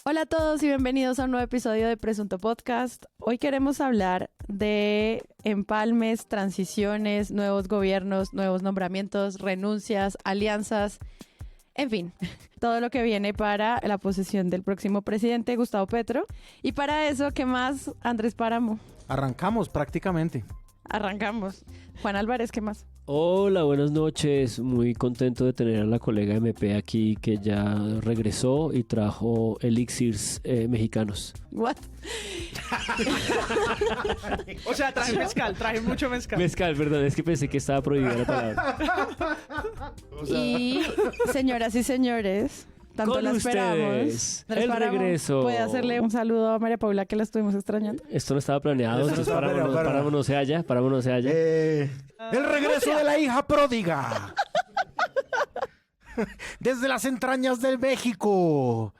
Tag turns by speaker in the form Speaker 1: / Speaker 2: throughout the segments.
Speaker 1: Hola a todos y bienvenidos a un nuevo episodio de Presunto Podcast. Hoy queremos hablar de empalmes, transiciones, nuevos gobiernos, nuevos nombramientos, renuncias, alianzas, en fin, todo lo que viene para la posesión del próximo presidente Gustavo Petro. Y para eso, ¿qué más, Andrés Páramo?
Speaker 2: Arrancamos prácticamente.
Speaker 1: Arrancamos. Juan Álvarez, ¿qué más?
Speaker 3: Hola, buenas noches. Muy contento de tener a la colega MP aquí que ya regresó y trajo elixirs mexicanos.
Speaker 1: What?
Speaker 4: O sea, traje mucho mezcal.
Speaker 3: Mezcal, perdón, es que pensé que estaba prohibida la palabra.
Speaker 1: Y señoras y señores, tanto
Speaker 3: Con
Speaker 1: la esperamos.
Speaker 3: ustedes,
Speaker 1: Andrés
Speaker 3: el
Speaker 1: Páramo,
Speaker 3: regreso.
Speaker 1: ¿puede hacerle un saludo a María Paula que la estuvimos extrañando?
Speaker 3: Esto no estaba planeado,
Speaker 2: Esto no
Speaker 3: entonces
Speaker 2: estaba planeado,
Speaker 3: Páramo no se halla, Páramo no se halla.
Speaker 2: El regreso de la hija pródiga. Desde las entrañas del México.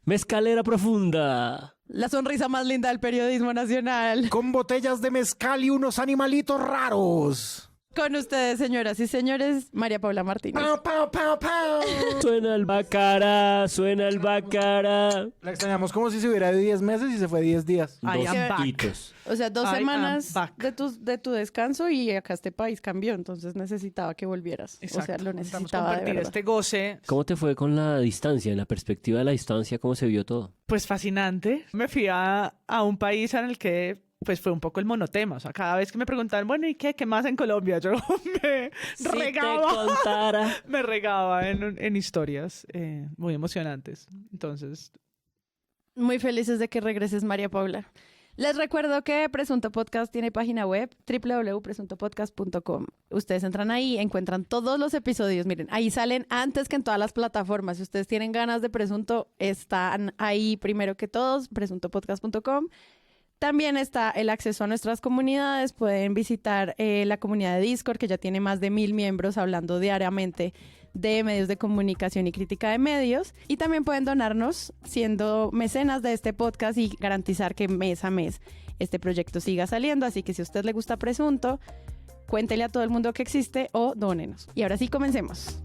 Speaker 3: Mezcalera profunda.
Speaker 1: La sonrisa más linda del periodismo nacional.
Speaker 2: Con botellas de mezcal y unos animalitos raros.
Speaker 1: Con ustedes, señoras y señores, María Paula Martínez.
Speaker 2: ¡Pau, pau, pau, pau!
Speaker 3: Suena el bacara, suena el bacara.
Speaker 2: La extrañamos como si se hubiera ido 10 meses y se fue 10 días.
Speaker 4: I am back.
Speaker 3: hitos.
Speaker 1: O sea, 2
Speaker 4: I am
Speaker 1: semanas
Speaker 4: back.
Speaker 1: de tu descanso y acá este país cambió, entonces necesitaba que volvieras.
Speaker 4: Exacto.
Speaker 1: O sea, lo
Speaker 4: Necesitamos
Speaker 1: necesitaba de
Speaker 4: compartir
Speaker 1: verdad.
Speaker 4: este goce.
Speaker 3: ¿Cómo te fue con la distancia, en la perspectiva de la distancia, cómo se vio todo?
Speaker 4: Pues fascinante. Me fui a un país en el que pues fue un poco el monotema. O sea, cada vez que me preguntaban, bueno, ¿y qué más en Colombia? Yo me regaba.
Speaker 3: Si te contara.
Speaker 4: Me regaba en historias muy emocionantes. Entonces,
Speaker 1: Muy felices de que regreses, María Paula. Les recuerdo que Presunto Podcast tiene página web www.presuntopodcast.com. Ustedes entran ahí, encuentran todos los episodios. Miren, ahí salen antes que en todas las plataformas. Si ustedes tienen ganas de Presunto, están ahí primero que todos, presuntopodcast.com. También está el acceso a nuestras comunidades. Pueden visitar la comunidad de Discord, que ya tiene más de 1000 miembros hablando diariamente de medios de comunicación y crítica de medios. Y también pueden donarnos siendo mecenas de este podcast y garantizar que mes a mes este proyecto siga saliendo. Así que si a usted le gusta Presunto, cuéntele a todo el mundo que existe o dónenos. Y ahora sí, comencemos.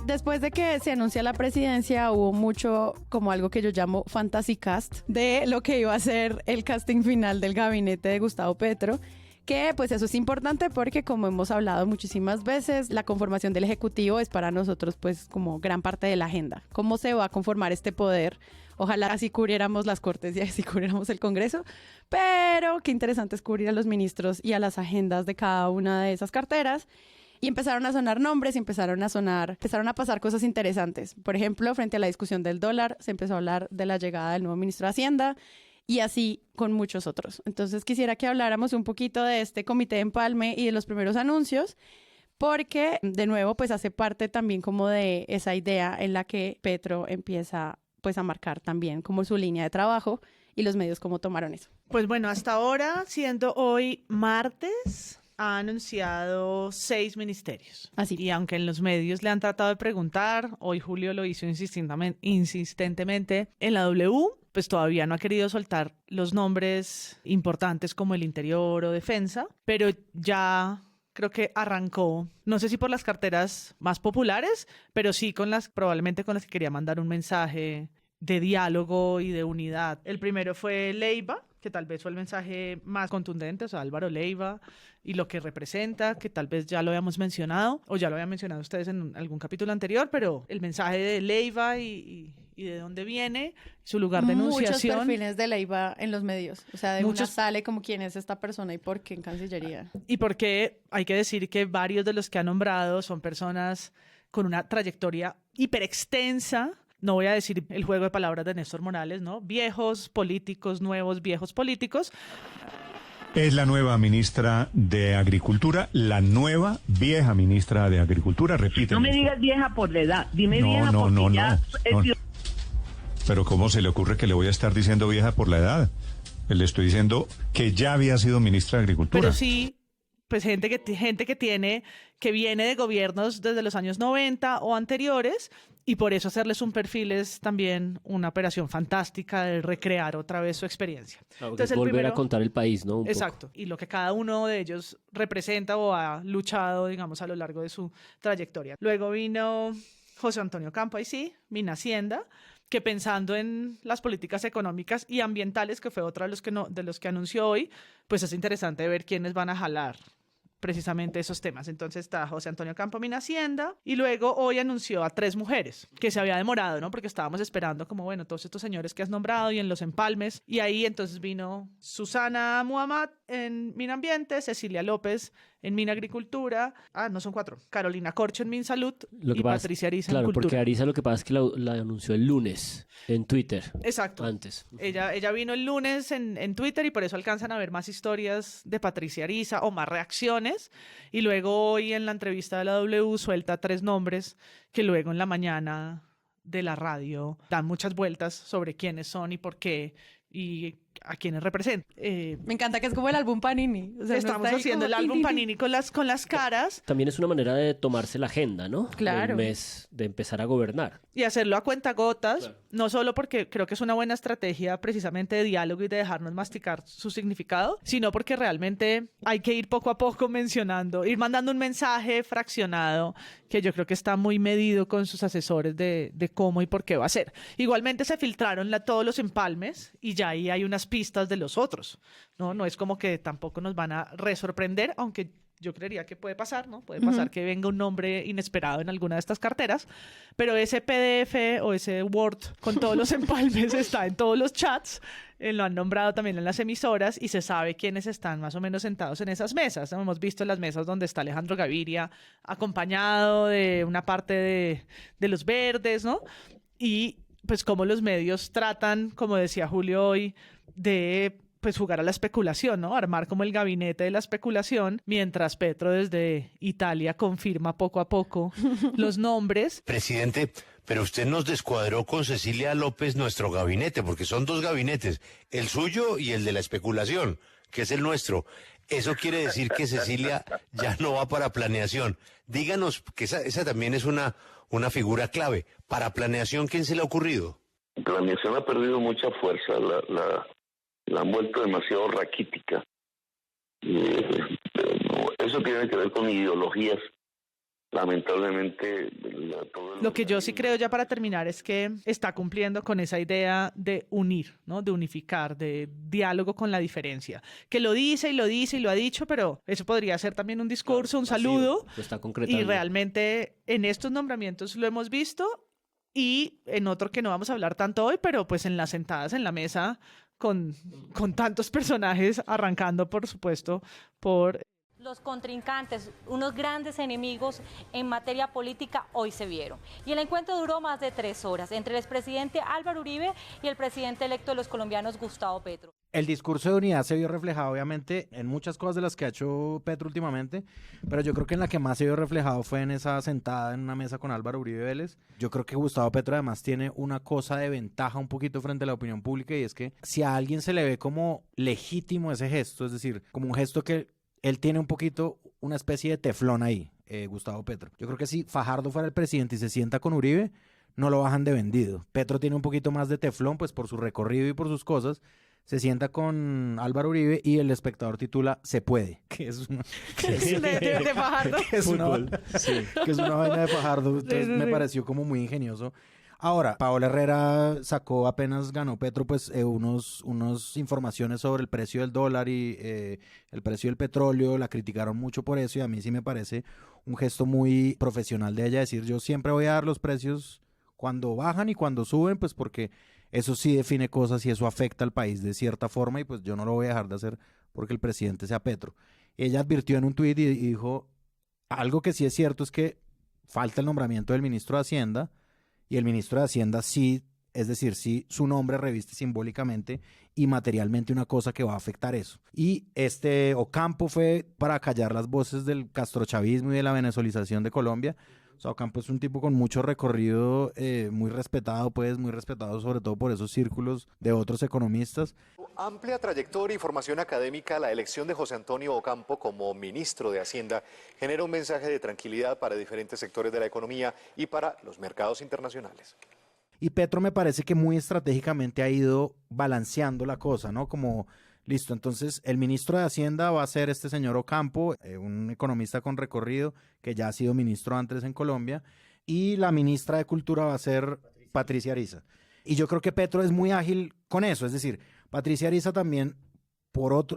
Speaker 1: Después de que se anuncia la presidencia, hubo mucho, como algo que yo llamo fantasy cast, de lo que iba a ser el casting final del gabinete de Gustavo Petro, que pues eso es importante porque, como hemos hablado muchísimas veces, la conformación del Ejecutivo es para nosotros pues como gran parte de la agenda. ¿Cómo se va a conformar este poder? Ojalá así cubriéramos las Cortes y así cubriéramos el Congreso, pero qué interesante es cubrir a los ministros y a las agendas de cada una de esas carteras. Y empezaron a sonar nombres, empezaron a pasar cosas interesantes. Por ejemplo, frente a la discusión del dólar, se empezó a hablar de la llegada del nuevo ministro de Hacienda y así con muchos otros. Entonces quisiera que habláramos un poquito de este comité de empalme y de los primeros anuncios, porque de nuevo pues hace parte también como de esa idea en la que Petro empieza pues a marcar también como su línea de trabajo y los medios cómo tomaron eso.
Speaker 4: pues bueno, hasta ahora, siendo hoy martes, ha anunciado 6 ministerios.
Speaker 1: Así.
Speaker 4: Y aunque en los medios le han tratado de preguntar, hoy Julio lo hizo insistentemente en la W, pues todavía no ha querido soltar los nombres importantes como el Interior o Defensa, pero ya creo que arrancó, no sé si por las carteras más populares, pero sí probablemente con las que quería mandar un mensaje de diálogo y de unidad. El primero fue Leiva, que tal vez fue el mensaje más contundente, o sea, Álvaro Leiva y lo que representa, que tal vez ya lo habíamos mencionado, o ya lo habían mencionado ustedes en algún capítulo anterior, pero el mensaje de Leiva y de dónde viene, su lugar de enunciación.
Speaker 1: Muchos perfiles de Leiva en los medios, o sea, de
Speaker 4: Muchos.
Speaker 1: una sale como quién es esta persona y por qué en Cancillería.
Speaker 4: Y porque hay que decir que varios de los que ha nombrado son personas con una trayectoria hiperextensa. No voy a decir el juego de palabras de Néstor Morales, ¿no? Viejos políticos, nuevos viejos políticos.
Speaker 5: Es la nueva ministra de Agricultura, la nueva vieja ministra de Agricultura, repite.
Speaker 6: No me digas vieja por la edad, dime
Speaker 5: No,
Speaker 6: vieja
Speaker 5: no,
Speaker 6: porque
Speaker 5: no,
Speaker 6: ya
Speaker 5: no.
Speaker 6: es-
Speaker 5: Pero ¿cómo se le ocurre que le voy a estar diciendo vieja por la edad? Le estoy diciendo que ya había sido ministra de Agricultura.
Speaker 4: Pero sí pues gente que viene de gobiernos desde los años 90 o anteriores, y por eso hacerles un perfil es también una operación fantástica de recrear otra vez su experiencia.
Speaker 3: Entonces, volver a contar el país, ¿no?
Speaker 4: Exacto, y lo que cada uno de ellos representa o ha luchado, digamos, a lo largo de su trayectoria. Luego vino José Antonio Campo, ahí sí, Minhacienda, que pensando en las políticas económicas y ambientales, que fue otra de los que anunció hoy, pues es interesante ver quiénes van a jalar precisamente esos temas. Entonces está José Antonio Campo, Minhacienda, y luego hoy anunció a 3 mujeres, que se había demorado, ¿no? Porque estábamos esperando como, bueno, todos estos señores que has nombrado y en los empalmes, y ahí entonces vino Susana Muhammad en Minambiente, Cecilia López en Minagricultura, no son 4, Carolina Corcho en Minsalud y Patricia Ariza en Cultura.
Speaker 3: Claro, porque Ariza lo que pasa es que la anunció el lunes en Twitter.
Speaker 4: Exacto.
Speaker 3: Antes.
Speaker 4: Ella vino el lunes en Twitter y por eso alcanzan a ver más historias de Patricia Ariza o más reacciones. Y luego hoy en la entrevista de la W suelta 3 nombres que luego en la mañana de la radio dan muchas vueltas sobre quiénes son y por qué y a quienes representan.
Speaker 1: Me encanta que es como el álbum Panini. O sea,
Speaker 4: estamos haciendo el álbum Panini con las caras.
Speaker 3: También es una manera de tomarse la agenda, ¿no?
Speaker 1: Claro.
Speaker 3: El mes de empezar a gobernar.
Speaker 4: Y hacerlo a cuentagotas,
Speaker 3: Claro.
Speaker 4: no solo porque creo que es una buena estrategia precisamente de diálogo y de dejarnos masticar su significado, sino porque realmente hay que ir poco a poco mencionando, ir mandando un mensaje fraccionado que yo creo que está muy medido con sus asesores de cómo y por qué va a ser. Igualmente se filtraron todos los empalmes y ya ahí hay unas pistas de los otros, ¿no? No es como que tampoco nos van a resorprender, aunque yo creería que puede pasar, ¿no? Puede pasar que venga un nombre inesperado en alguna de estas carteras, pero ese PDF o ese Word con todos los empalmes está en todos los chats, lo han nombrado también en las emisoras y se sabe quiénes están más o menos sentados en esas mesas, ¿no? Hemos visto las mesas donde está Alejandro Gaviria acompañado de una parte de los verdes, ¿no? Y pues cómo los medios tratan, como decía Julio hoy, de pues jugar a la especulación, ¿no? Armar como el gabinete de la especulación, mientras Petro desde Italia confirma poco a poco los nombres.
Speaker 7: Presidente, pero usted nos descuadró con Cecilia López nuestro gabinete, porque son 2 gabinetes, el suyo y el de la especulación, que es el nuestro. Eso quiere decir que Cecilia ya no va para planeación. Díganos, que esa también es una figura clave. Para planeación, ¿quién se le ha ocurrido?
Speaker 8: Planeación ha perdido mucha fuerza, la han vuelto demasiado raquítica. Eso tiene que ver con ideologías. Lamentablemente...
Speaker 4: Lo que yo sí creo ya para terminar es que está cumpliendo con esa idea de unir, ¿no? De unificar, de diálogo con la diferencia. Que lo dice y lo ha dicho, pero eso podría ser también un discurso, un saludo.
Speaker 3: Lo está concretando.
Speaker 4: Y realmente en estos nombramientos lo hemos visto y en otro que no vamos a hablar tanto hoy, pero pues en las sentadas en la mesa con tantos personajes, arrancando por supuesto por...
Speaker 9: Los contrincantes, unos grandes enemigos en materia política, hoy se vieron. Y el encuentro duró más de 3 horas entre el expresidente Álvaro Uribe y el presidente electo de los colombianos, Gustavo Petro.
Speaker 2: El discurso de unidad se vio reflejado obviamente en muchas cosas de las que ha hecho Petro últimamente, pero yo creo que en la que más se vio reflejado fue en esa sentada en una mesa con Álvaro Uribe Vélez. Yo creo que Gustavo Petro además tiene una cosa de ventaja un poquito frente a la opinión pública, y es que si a alguien se le ve como legítimo ese gesto, es decir, como un gesto que él tiene un poquito una especie de teflón ahí, Gustavo Petro. Yo creo que si Fajardo fuera el presidente y se sienta con Uribe, no lo bajan de vendido. Petro tiene un poquito más de teflón, pues por su recorrido y por sus cosas. Se sienta con Álvaro Uribe y el espectador titula "Se puede", que es una...
Speaker 4: de Fajardo.
Speaker 2: que es una vaina de Fajardo. Entonces me pareció como muy ingenioso. Ahora, Paola Herrera sacó, apenas ganó Petro, pues unos informaciones sobre el precio del dólar y el precio del petróleo. La criticaron mucho por eso y a mí sí me parece un gesto muy profesional de ella decir: yo siempre voy a dar los precios cuando bajan y cuando suben, pues porque eso sí define cosas y eso afecta al país de cierta forma, y pues yo no lo voy a dejar de hacer porque el presidente sea Petro. Ella advirtió en un tuit y dijo, algo que sí es cierto es que falta el nombramiento del ministro de Hacienda, y el ministro de Hacienda sí, es decir, sí su nombre reviste simbólicamente y materialmente una cosa que va a afectar eso. Y Ocampo fue para callar las voces del castrochavismo y de la venezolización de Colombia, O sea, Ocampo es un tipo con mucho recorrido, muy respetado, muy respetado sobre todo por esos círculos de otros economistas.
Speaker 10: Amplia trayectoria y formación académica, la elección de José Antonio Ocampo como ministro de Hacienda genera un mensaje de tranquilidad para diferentes sectores de la economía y para los mercados internacionales.
Speaker 2: Y Petro me parece que muy estratégicamente ha ido balanceando la cosa, ¿no? Como, listo, entonces el ministro de Hacienda va a ser este señor Ocampo, un economista con recorrido que ya ha sido ministro antes en Colombia, y la ministra de Cultura va a ser Patricia Ariza. Y yo creo que Petro es muy ágil con eso, es decir, Patricia Ariza también,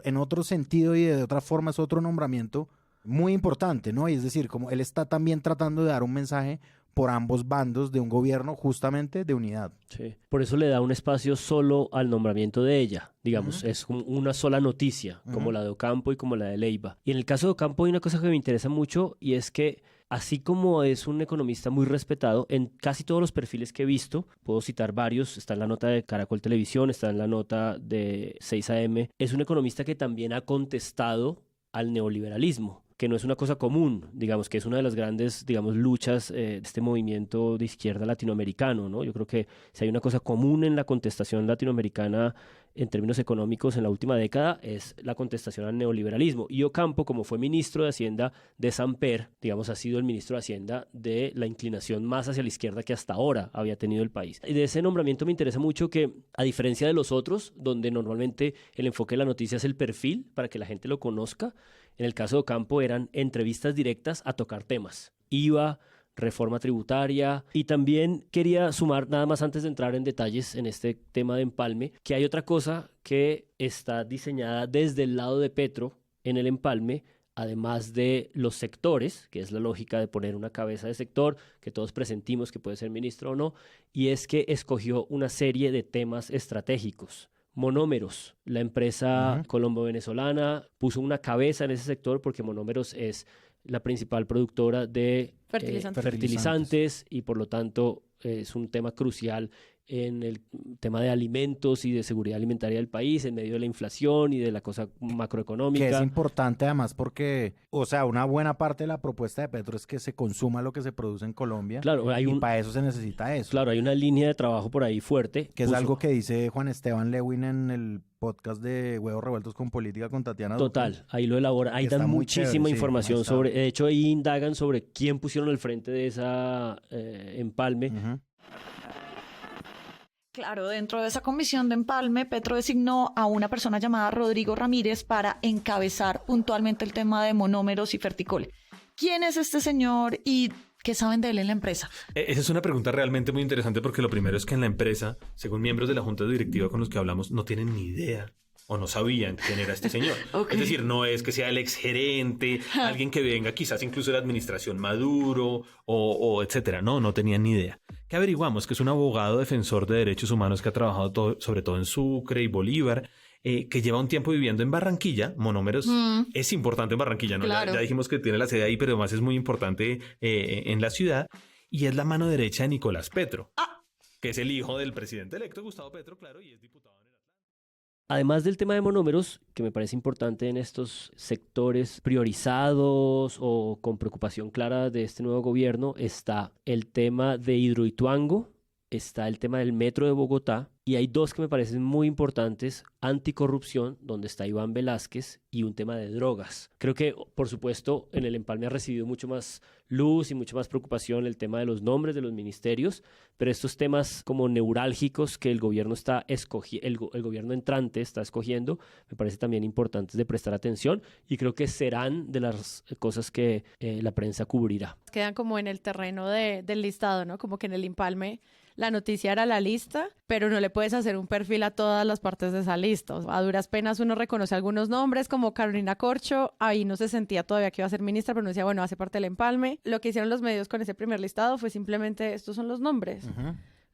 Speaker 2: en otro sentido y de otra forma, es otro nombramiento muy importante, ¿no? Y es decir, como él está también tratando de dar un mensaje por ambos bandos de un gobierno justamente de unidad.
Speaker 3: Sí. Por eso le da un espacio solo al nombramiento de ella, digamos, es como una sola noticia, como la de Ocampo y como la de Leiva. Y en el caso de Ocampo hay una cosa que me interesa mucho y es que así como es un economista muy respetado, en casi todos los perfiles que he visto, puedo citar varios, está en la nota de Caracol Televisión, está en la nota de 6 AM, es un economista que también ha contestado al neoliberalismo, que no es una cosa común, digamos, que es una de las grandes, digamos, luchas de este movimiento de izquierda latinoamericano, ¿no? Yo creo que si hay una cosa común en la contestación latinoamericana en términos económicos en la última década es la contestación al neoliberalismo. Y Ocampo, como fue ministro de Hacienda de Samper, digamos, ha sido el ministro de Hacienda de la inclinación más hacia la izquierda que hasta ahora había tenido el país. Y de ese nombramiento me interesa mucho que, a diferencia de los otros, donde normalmente el enfoque de la noticia es el perfil para que la gente lo conozca, en el caso de Ocampo eran entrevistas directas a tocar temas. IVA, reforma tributaria, y también quería sumar, nada más antes de entrar en detalles en este tema de empalme, que hay otra cosa que está diseñada desde el lado de Petro en el empalme, además de los sectores, que es la lógica de poner una cabeza de sector, que todos presentimos que puede ser ministro o no, y es que escogió una serie de temas estratégicos. Monómeros, la empresa colombo-venezolana puso una cabeza en ese sector porque Monómeros es la principal productora de fertilizantes y por lo tanto es un tema crucial en el tema de alimentos y de seguridad alimentaria del país en medio de la inflación y de la cosa macroeconómica.
Speaker 2: Que es importante además porque, o sea, una buena parte de la propuesta de Petro es que se consuma lo que se produce en Colombia.
Speaker 3: Claro,
Speaker 2: y para eso se necesita eso.
Speaker 3: Claro, hay una línea de trabajo por ahí fuerte.
Speaker 2: Que es algo que dice Juan Esteban Lewin en el podcast de Huevos Revueltos con Política con Tatiana Duque.
Speaker 3: Total, ahí lo elabora. Ahí dan muchísima información sobre, de hecho ahí indagan sobre quién pusieron al frente de esa empalme.
Speaker 11: Claro, dentro de esa comisión de empalme, Petro designó a una persona llamada Rodrigo Ramírez para encabezar puntualmente el tema de Monómeros y Ferticol. ¿Quién es este señor y qué saben de él en la empresa?
Speaker 12: Esa es una pregunta realmente muy interesante porque lo primero es que en la empresa, según miembros de la junta directiva con los que hablamos, no tienen ni idea o no sabían quién era este señor. Es decir, no es que sea el exgerente, alguien que venga quizás incluso de la administración Maduro o etcétera. No tenían ni idea. ¿Qué averiguamos? Que es un abogado defensor de derechos humanos que ha trabajado sobre todo en Sucre y Bolívar, que lleva un tiempo viviendo en Barranquilla. Monómeros es importante en Barranquilla, ¿no? Claro. Ya dijimos que tiene la sede ahí, pero además es muy importante en la ciudad. Y es la mano derecha de Nicolás Petro, que es el hijo del presidente electo, Gustavo Petro, claro, y es diputado en el Atlántico.
Speaker 3: Además del tema de monómeros, que me parece importante en estos sectores priorizados o con preocupación clara de este nuevo gobierno, está el tema de Hidroituango, está el tema del metro de Bogotá, y hay dos que me parecen muy importantes: anticorrupción, donde está Iván Velázquez, y un tema de drogas. Creo que, por supuesto, en el empalme ha recibido mucho más luz y mucha más preocupación el tema de los nombres de los ministerios, pero estos temas como neurálgicos que el gobierno está el gobierno entrante está escogiendo, me parece también importantes de prestar atención, y creo que serán de las cosas que la prensa cubrirá.
Speaker 1: Quedan como en el terreno del listado, ¿no? Como que en el empalme la noticia era la lista, pero no le puedes hacer un perfil a todas las partes de esa lista. O sea, a duras penas uno reconoce algunos nombres, como Carolina Corcho, ahí no se sentía todavía que iba a ser ministra, pero no decía, bueno, hace parte del empalme. Lo que hicieron los medios con ese primer listado fue simplemente, estos son los nombres.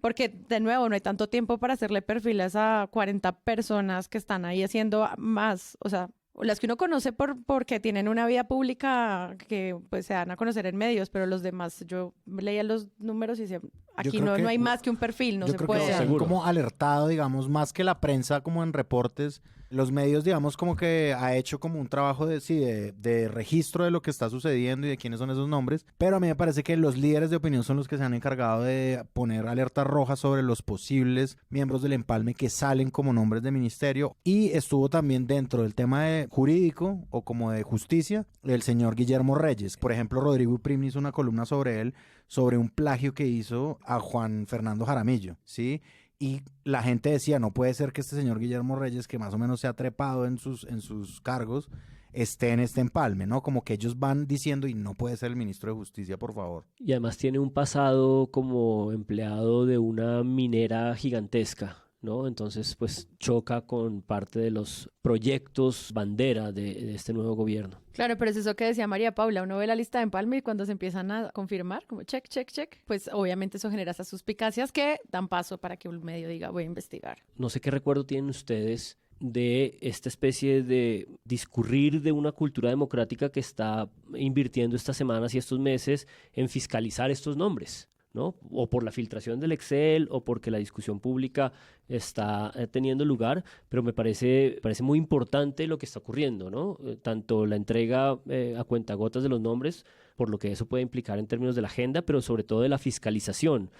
Speaker 1: Porque, de nuevo, no hay tanto tiempo para hacerle perfiles a 40 personas que están ahí haciendo más, o sea, las que uno conoce porque tienen una vida pública que pues se dan a conocer en medios, pero los demás, yo leía los números y decía, aquí no hay más que un perfil, no se puede.
Speaker 2: Yo creo que como alertado, digamos, más que la prensa como en reportes, Los medios, digamos, como que ha hecho como un trabajo de registro de lo que está sucediendo y de quiénes son esos nombres, pero a mí me parece que los líderes de opinión son los que se han encargado de poner alertas rojas sobre los posibles miembros del empalme que salen como nombres de ministerio, y estuvo también dentro del tema jurídico o como de justicia el señor Guillermo Reyes. Por ejemplo, Rodrigo Uprim hizo una columna sobre él, sobre un plagio que hizo a Juan Fernando Jaramillo, ¿sí? Y la gente decía, no puede ser que este señor Guillermo Reyes, que más o menos se ha trepado en sus cargos, esté en este empalme, ¿no? Como que ellos van diciendo, y no puede ser el ministro de Justicia, por favor.
Speaker 3: Y además tiene un pasado como empleado de una minera gigantesca, ¿no? Entonces, pues choca con parte de los proyectos bandera de este nuevo gobierno.
Speaker 1: Claro, pero es eso que decía María Paula, uno ve la lista de empalme y cuando se empiezan a confirmar, como check, check, check, pues obviamente eso genera esas suspicacias que dan paso para que un medio diga, voy a investigar.
Speaker 3: No sé qué recuerdo tienen ustedes de esta especie de discurrir de una cultura democrática que está invirtiendo estas semanas y estos meses en fiscalizar estos nombres, ¿no? O por la filtración del Excel o porque la discusión pública está teniendo lugar, pero me parece muy importante lo que está ocurriendo, ¿no? Tanto la entrega a cuentagotas de los nombres, por lo que eso puede implicar en términos de la agenda, pero sobre todo de la fiscalización.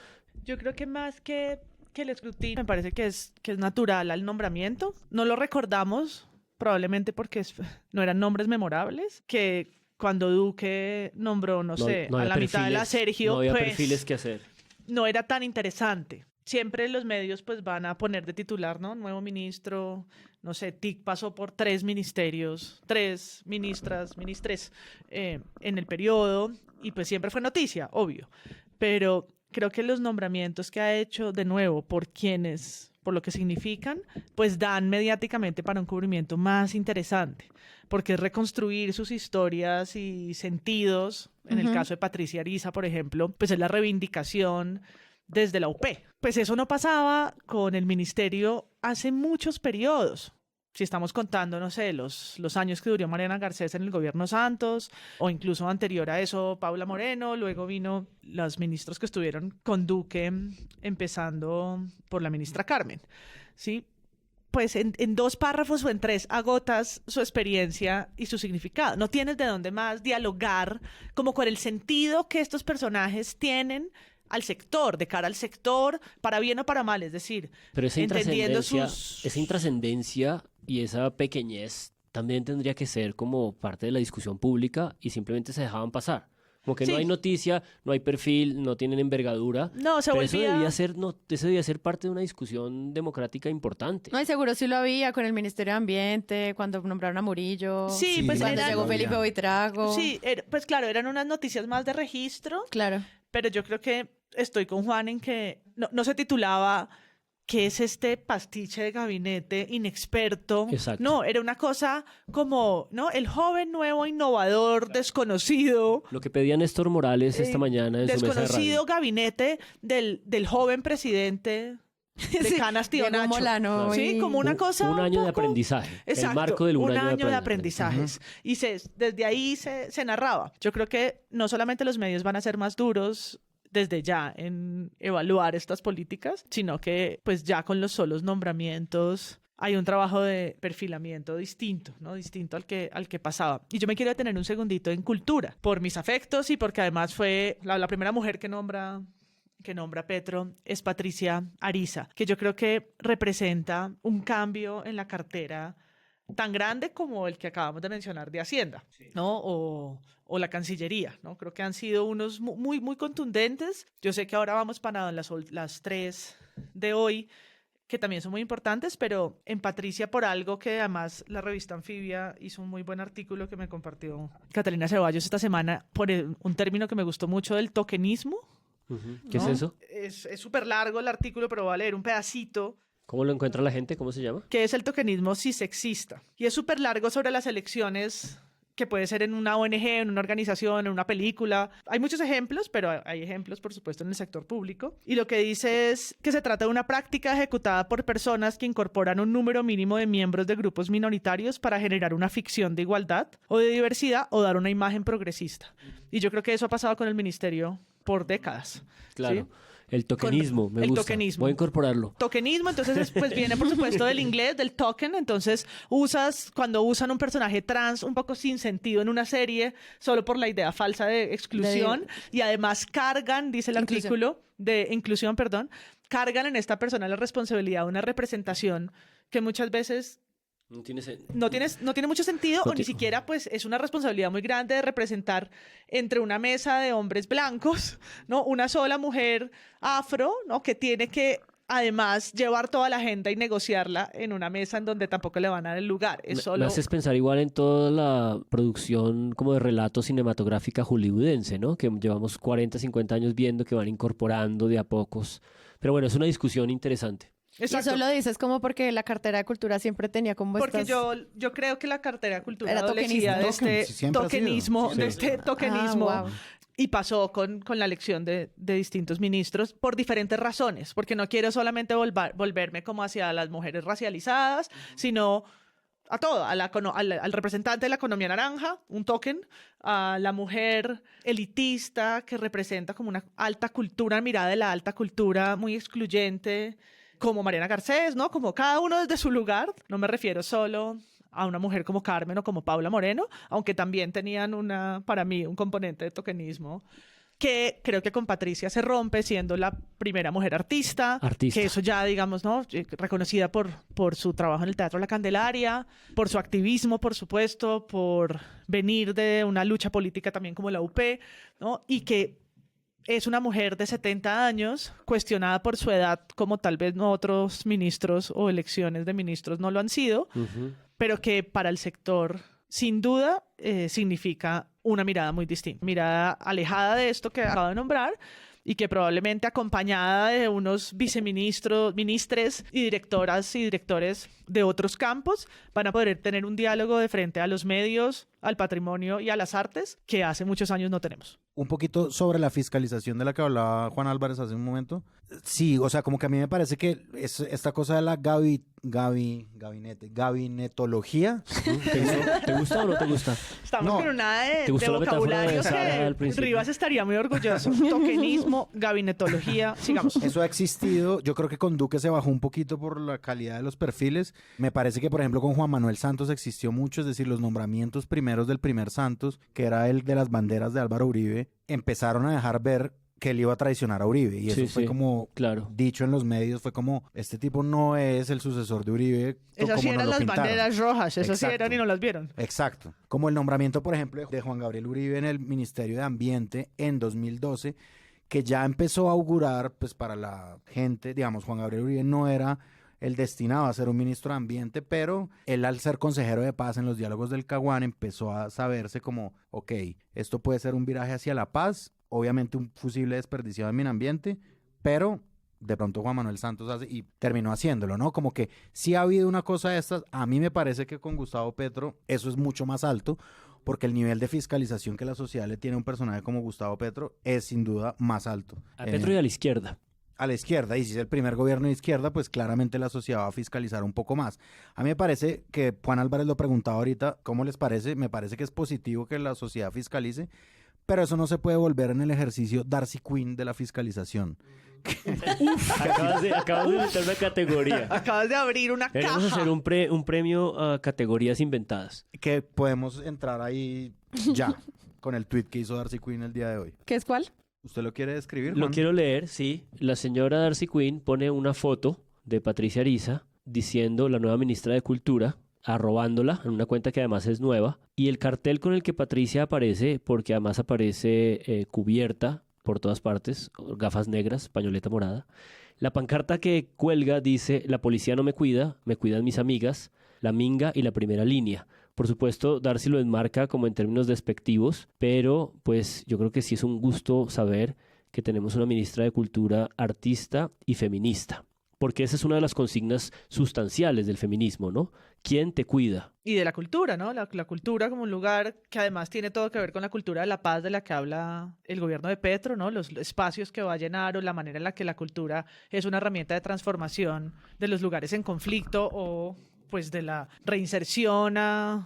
Speaker 4: Yo creo que más que el escrutinio, me parece que es natural al nombramiento. No lo recordamos, probablemente porque no eran nombres memorables, que cuando Duque nombró, no sé, a la mitad de la Sergio,
Speaker 3: no había
Speaker 4: pues,
Speaker 3: perfiles que hacer.
Speaker 4: No era tan interesante. Siempre los medios pues van a poner de titular, ¿no? Nuevo ministro, no sé, TIC pasó por 3 ministerios, 3 ministres en el periodo, y pues siempre fue noticia, obvio. Pero creo que los nombramientos que ha hecho, de nuevo, por lo que significan, pues dan mediáticamente para un cubrimiento más interesante, porque es reconstruir sus historias y sentidos. En el caso de Patricia Ariza, por ejemplo, pues es la reivindicación desde la UP. Pues eso no pasaba con el ministerio hace muchos periodos. Si estamos contando, no sé, los años que duró Mariana Garcés en el gobierno Santos, o incluso anterior a eso, Paula Moreno, luego vino los ministros que estuvieron con Duque, empezando por la ministra Carmen, ¿sí? Pues en 2 párrafos o en 3 agotas su experiencia y su significado. No tienes de dónde más dialogar como con el sentido que estos personajes tienen al sector, de cara al sector, para bien o para mal, es decir,
Speaker 3: pero esa
Speaker 4: entendiendo
Speaker 3: esa intrascendencia y esa pequeñez también tendría que ser como parte de la discusión pública, y simplemente se dejaban pasar. Como que
Speaker 4: sí,
Speaker 3: no hay noticia, no hay perfil, no tienen envergadura.
Speaker 4: No,
Speaker 3: pero eso debía ser parte de una discusión democrática importante.
Speaker 1: No, y seguro sí lo había con el Ministerio de Ambiente, cuando nombraron a Murillo.
Speaker 4: Sí, pues
Speaker 1: cuando llegó Felipe Buitrago.
Speaker 4: Sí, pues claro, eran unas noticias más de registro.
Speaker 1: Claro.
Speaker 4: Pero yo creo que estoy con Juan en que no se titulaba ¿qué es este pastiche de gabinete inexperto?
Speaker 3: Exacto.
Speaker 4: No, era una cosa como, ¿no? El joven, nuevo, innovador, desconocido.
Speaker 3: Lo que pedía Néstor Morales esta mañana en su mesa de radio.
Speaker 4: Desconocido gabinete del joven presidente de Canas Tío Nacho.
Speaker 1: Molano,
Speaker 4: sí, como una cosa
Speaker 3: un año de aprendizaje.
Speaker 4: Exacto,
Speaker 3: el marco del un año
Speaker 4: de aprendizajes. Y desde ahí se narraba. Yo creo que no solamente los medios van a ser más duros desde ya en evaluar estas políticas, sino que pues ya con los solos nombramientos hay un trabajo de perfilamiento distinto, ¿no? Distinto al que pasaba. Y yo me quiero detener un segundito en cultura, por mis afectos y porque además fue la primera mujer que nombra Petro, es Patricia Ariza, que yo creo que representa un cambio en la cartera tan grande como el que acabamos de mencionar de Hacienda, ¿no? O la Cancillería, ¿no? Creo que han sido unos muy, muy contundentes. Yo sé que ahora vamos para las 3 de hoy, que también son muy importantes, pero en Patricia, por algo que además la revista Anfibia hizo un muy buen artículo que me compartió Catalina Ceballos esta semana, por un término que me gustó mucho, del tokenismo.
Speaker 3: ¿Qué es eso?
Speaker 4: Es súper largo el artículo, pero voy a leer un pedacito.
Speaker 3: ¿Cómo lo encuentra la gente? ¿Cómo se llama?
Speaker 4: Que es el tokenismo cisexista. Y es súper largo sobre las elecciones, que puede ser en una ONG, en una organización, en una película. Hay muchos ejemplos, pero hay ejemplos, por supuesto, en el sector público. Y lo que dice es que se trata de una práctica ejecutada por personas que incorporan un número mínimo de miembros de grupos minoritarios para generar una ficción de igualdad o de diversidad o dar una imagen progresista. Y yo creo que eso ha pasado con el ministerio por décadas.
Speaker 3: Claro.
Speaker 4: ¿Sí?
Speaker 3: El tokenismo, me
Speaker 4: el
Speaker 3: gusta.
Speaker 4: tokenismo.
Speaker 3: Voy a incorporarlo.
Speaker 4: Tokenismo, entonces pues viene por supuesto del inglés, del token, entonces cuando usan un personaje trans un poco sin sentido en una serie, solo por la idea falsa de exclusión, y además cargan, dice el artículo de inclusión, perdón, cargan en esta persona la responsabilidad de una representación que muchas veces no tiene mucho sentido, o ni siquiera pues es una responsabilidad muy grande de representar entre una mesa de hombres blancos, ¿no? Una sola mujer afro, ¿no? Que tiene que además llevar toda la agenda y negociarla en una mesa en donde tampoco le van a dar el lugar.
Speaker 3: Me haces pensar igual en toda la producción como de relato cinematográfica hollywoodense, ¿no? Que llevamos 40, 50 años viendo que van incorporando de a pocos. Pero bueno, es una discusión interesante.
Speaker 1: Exacto. Y eso lo dices como porque la cartera de cultura siempre tenía como
Speaker 4: Porque yo creo que la cartera de cultura
Speaker 1: era
Speaker 4: adolecía de este tokenismo,
Speaker 1: wow.
Speaker 4: Y pasó con la elección de distintos ministros por diferentes razones, porque no quiero solamente volverme como hacia las mujeres racializadas, sino a todo, al representante de la economía naranja, un token, a la mujer elitista que representa como una alta cultura, mirada de la alta cultura muy excluyente, como Mariana Garcés, ¿no? Como cada uno desde su lugar. No me refiero solo a una mujer como Carmen o como Paula Moreno, aunque también tenían para mí un componente de tokenismo que creo que con Patricia se rompe siendo la primera mujer artista. Que eso ya, digamos, ¿no? Reconocida por su trabajo en el Teatro La Candelaria, por su activismo, por supuesto, por venir de una lucha política también como la UP, ¿no? Y que es una mujer de 70 años, cuestionada por su edad, como tal vez no otros ministros o elecciones de ministros no lo han sido, pero que para el sector, sin duda, significa una mirada muy distinta. Mirada alejada de esto que acabo de nombrar y que probablemente acompañada de unos viceministros, ministres y directoras y directores de otros campos van a poder tener un diálogo de frente a los medios, al patrimonio y a las artes que hace muchos años no tenemos.
Speaker 2: Un poquito sobre la fiscalización de la que hablaba Juan Álvarez hace un momento. Sí, o sea, como que a mí me parece que esta cosa de la gabinetología.
Speaker 3: ¿Te gusta o no te gusta?
Speaker 4: Estamos con una de vocabulario que Rivas estaría muy orgulloso. Tokenismo, gabinetología, sigamos.
Speaker 2: Eso ha existido. Yo creo que con Duque se bajó un poquito por la calidad de los perfiles. Me parece que, por ejemplo, con Juan Manuel Santos existió mucho, es decir, los nombramientos primeros del primer Santos, que era el de las banderas de Álvaro Uribe, empezaron a dejar ver que él iba a traicionar a Uribe, y eso fue como dicho en los medios, fue como, este tipo no es el sucesor de Uribe.
Speaker 4: Esas sí eran las banderas rojas, esas sí eran y no las vieron.
Speaker 2: Exacto. Como el nombramiento, por ejemplo, de Juan Gabriel Uribe en el Ministerio de Ambiente en 2012, que ya empezó a augurar, pues para la gente, digamos, Juan Gabriel Uribe no era el destinado a ser un ministro de Ambiente, pero él, al ser consejero de paz en los diálogos del Caguán, empezó a saberse como, ok, esto puede ser un viraje hacia la paz, obviamente un fusible desperdiciado en mi ambiente, pero de pronto Juan Manuel Santos hace y terminó haciéndolo, ¿no? Como que sí ha habido una cosa de estas. A mí me parece que con Gustavo Petro eso es mucho más alto, porque el nivel de fiscalización que la sociedad le tiene a un personaje como Gustavo Petro es sin duda más alto.
Speaker 3: A Petro y a la izquierda.
Speaker 2: A la izquierda, y si es el primer gobierno de izquierda, pues claramente la sociedad va a fiscalizar un poco más. A mí me parece que Juan Álvarez lo preguntaba ahorita, ¿cómo les parece? Me parece que es positivo que la sociedad fiscalice, pero eso no se puede volver en el ejercicio Darcy Quinn de la fiscalización.
Speaker 3: Acabas de inventar una categoría.
Speaker 4: Acabas de abrir una caja.
Speaker 3: Vamos a hacer un premio a categorías inventadas.
Speaker 2: Que podemos entrar ahí ya, con el tweet que hizo Darcy Quinn el día de hoy.
Speaker 1: ¿Qué es cuál?
Speaker 2: ¿Usted lo quiere describir, Juan?
Speaker 3: Lo quiero leer, sí. La señora Darcy Quinn pone una foto de Patricia Ariza diciendo la nueva ministra de Cultura, arrobándola en una cuenta que además es nueva, y el cartel con el que Patricia aparece, porque además aparece cubierta por todas partes, gafas negras, pañoleta morada. La pancarta que cuelga dice: la policía no me cuida, me cuidan mis amigas, la minga y la primera línea. Por supuesto, Darcy lo enmarca como en términos despectivos, pero pues yo creo que sí es un gusto saber que tenemos una ministra de Cultura artista y feminista, porque esa es una de las consignas sustanciales del feminismo, ¿no? ¿Quién te cuida?
Speaker 4: Y de la cultura, ¿no? La cultura como un lugar que además tiene todo que ver con la cultura de la paz de la que habla el gobierno de Petro, ¿no? Los espacios que va a llenar, o la manera en la que la cultura es una herramienta de transformación de los lugares en conflicto o pues de la reinserción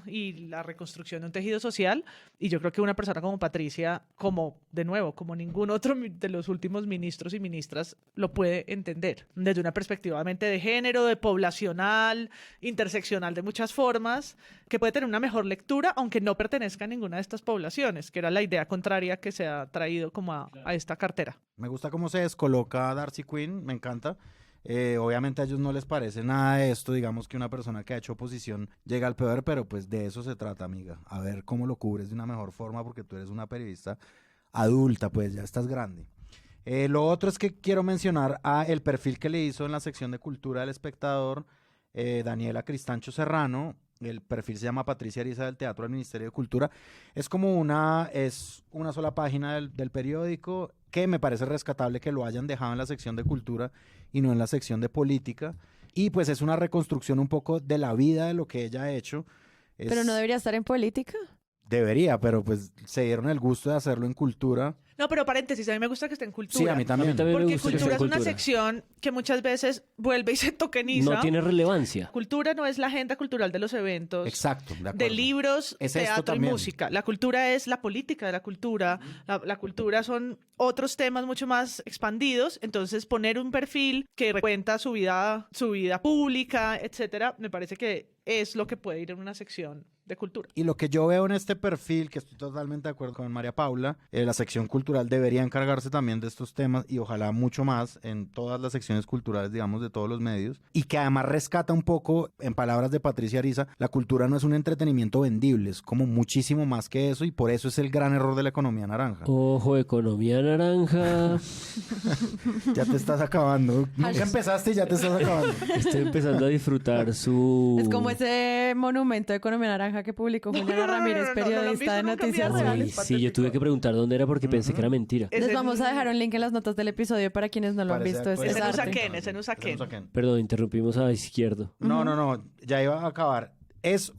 Speaker 4: y la reconstrucción de un tejido social. Y yo creo que una persona como Patricia, como ningún otro de los últimos ministros y ministras, lo puede entender desde una perspectiva obviamente de género, de poblacional, interseccional, de muchas formas, que puede tener una mejor lectura, aunque no pertenezca a ninguna de estas poblaciones, que era la idea contraria que se ha traído como a esta cartera.
Speaker 2: Me gusta cómo se descoloca Darcy Quinn, me encanta. Obviamente a ellos no les parece nada de esto, digamos que una persona que ha hecho oposición llega al poder, pero pues de eso se trata, amiga. A ver cómo lo cubres de una mejor forma, porque tú eres una periodista adulta, pues ya estás grande. Lo otro es que quiero mencionar el perfil que le hizo en la sección de Cultura del Espectador Daniela Cristancho Serrano. El perfil se llama Patricia Ariza del Teatro del Ministerio de Cultura. Es una sola página del periódico, que me parece rescatable que lo hayan dejado en la sección de Cultura y no en la sección de Política. Y pues es una reconstrucción un poco de la vida, de lo que ella ha hecho.
Speaker 1: Pero no debería estar en Política.
Speaker 2: Debería, pero pues se dieron el gusto de hacerlo en Cultura.
Speaker 4: No, pero paréntesis, a mí me gusta que esté en Cultura.
Speaker 2: Sí, a mí también.
Speaker 4: Porque Cultura es una sección que muchas veces vuelve y se tokeniza.
Speaker 3: No tiene relevancia.
Speaker 4: Cultura no es la agenda cultural de los eventos.
Speaker 2: Exacto,
Speaker 4: de libros, teatro y música. La cultura es la política de la cultura. La cultura son otros temas mucho más expandidos. Entonces, poner un perfil que cuenta su vida pública, etcétera, me parece que es lo que puede ir en una sección de Cultura.
Speaker 2: Y lo que yo veo en este perfil, que estoy totalmente de acuerdo con María Paula, la sección cultural debería encargarse también de estos temas y ojalá mucho más en todas las secciones culturales, digamos, de todos los medios, y que además rescata un poco, en palabras de Patricia Ariza, la cultura no es un entretenimiento vendible, es como muchísimo más que eso, y por eso es el gran error de la economía naranja.
Speaker 3: Ojo, economía naranja.
Speaker 2: Ya te estás acabando. Nunca empezaste y ya te estás acabando.
Speaker 3: Estoy empezando a disfrutar su...
Speaker 1: Es como ese monumento de economía naranja que publicó Juliana Ramírez, periodista de Noticias Reales.
Speaker 3: Sí, yo tuve que preguntar dónde era porque pensé que era mentira.
Speaker 1: Les vamos a dejar un link en las notas del episodio para quienes no lo han visto.
Speaker 4: Ese no saquen.
Speaker 3: Perdón, interrumpimos a Izquierdo.
Speaker 2: No, ya iba a acabar. Es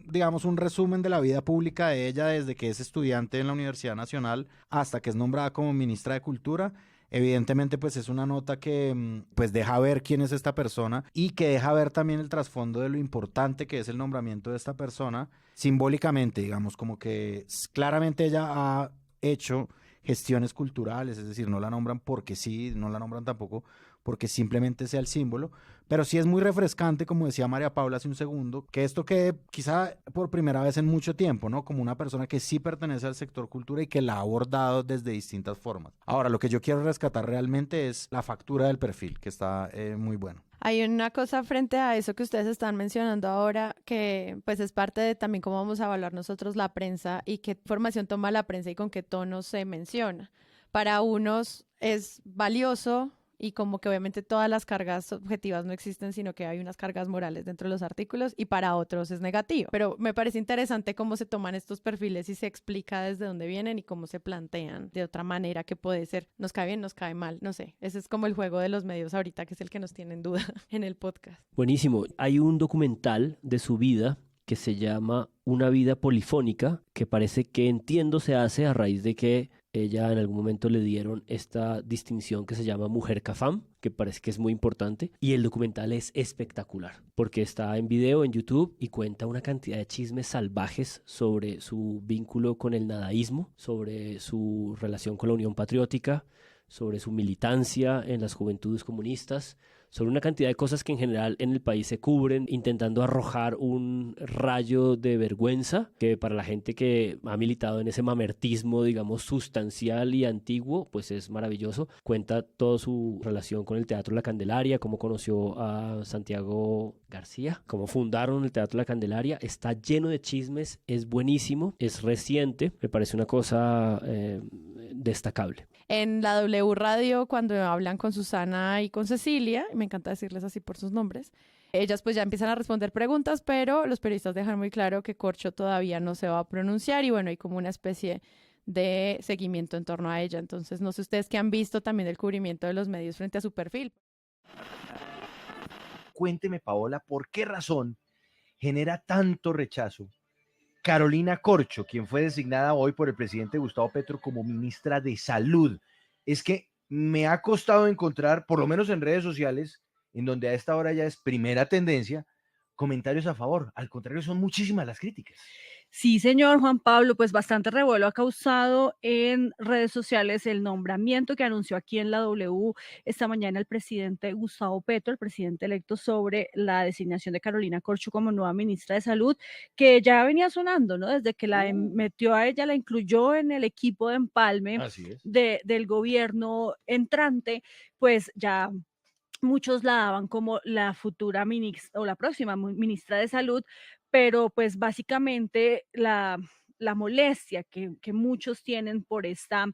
Speaker 2: digamos, un resumen de la vida pública de ella desde que es estudiante en la Universidad Nacional hasta que es nombrada como ministra de Cultura. Evidentemente, pues es una nota que pues deja ver quién es esta persona y que deja ver también el trasfondo de lo importante que es el nombramiento de esta persona, simbólicamente, digamos, como que claramente ella ha hecho gestiones culturales, es decir, no la nombran porque sí, no la nombran tampoco porque simplemente sea el símbolo, pero sí es muy refrescante, como decía María Paula hace un segundo, que esto quede quizá por primera vez en mucho tiempo, ¿no? Como una persona que sí pertenece al sector cultura y que la ha abordado desde distintas formas. Ahora, lo que yo quiero rescatar realmente es la factura del perfil, que está muy bueno.
Speaker 1: Hay una cosa frente a eso que ustedes están mencionando ahora, que pues es parte de también cómo vamos a evaluar nosotros la prensa y qué información toma la prensa y con qué tono se menciona. Para unos es valioso y como que obviamente todas las cargas objetivas no existen, sino que hay unas cargas morales dentro de los artículos, y para otros es negativo. Pero me parece interesante cómo se toman estos perfiles y se explica desde dónde vienen y cómo se plantean de otra manera, que puede ser, nos cae bien, nos cae mal, no sé. Ese es como el juego de los medios ahorita, que es el que nos tiene en duda en el podcast.
Speaker 3: Buenísimo. Hay un documental de su vida que se llama Una vida polifónica, que parece que entiendo se hace a raíz de que ella en algún momento le dieron esta distinción que se llama Mujer Cafam, que parece que es muy importante. Y el documental es espectacular, porque está en video en YouTube y cuenta una cantidad de chismes salvajes sobre su vínculo con el nadaísmo, sobre su relación con la Unión Patriótica, sobre su militancia en las Juventudes Comunistas, sobre una cantidad de cosas que en general en el país se cubren, intentando arrojar un rayo de vergüenza que para la gente que ha militado en ese mamertismo, digamos, sustancial y antiguo, pues es maravilloso. Cuenta toda su relación con el Teatro La Candelaria, cómo conoció a Santiago García, cómo fundaron el Teatro La Candelaria. Está lleno de chismes, es buenísimo, es reciente, me parece una cosa destacable.
Speaker 1: En la W Radio, cuando hablan con Susana y con Cecilia, me encanta decirles así por sus nombres, ellas pues ya empiezan a responder preguntas, pero los periodistas dejan muy claro que Corcho todavía no se va a pronunciar y bueno, hay como una especie de seguimiento en torno a ella. Entonces, no sé ustedes qué han visto también del cubrimiento de los medios frente a su perfil.
Speaker 13: Cuénteme, Paola, ¿por qué razón genera tanto rechazo Carolina Corcho, quien fue designada hoy por el presidente Gustavo Petro como ministra de Salud? Es que me ha costado encontrar, por lo menos en redes sociales, en donde a esta hora ya es primera tendencia, comentarios a favor. Al contrario, son muchísimas las críticas.
Speaker 14: Sí, señor Juan Pablo, pues bastante revuelo ha causado en redes sociales el nombramiento que anunció aquí en la W esta mañana el presidente Gustavo Petro, el presidente electo, sobre la designación de Carolina Corcho como nueva ministra de Salud, que ya venía sonando, ¿no? Desde que la metió a ella, la incluyó en el equipo de empalme del gobierno entrante, pues ya muchos la daban como la futura ministra o la próxima ministra de Salud, pero pues básicamente la molestia que muchos tienen por esta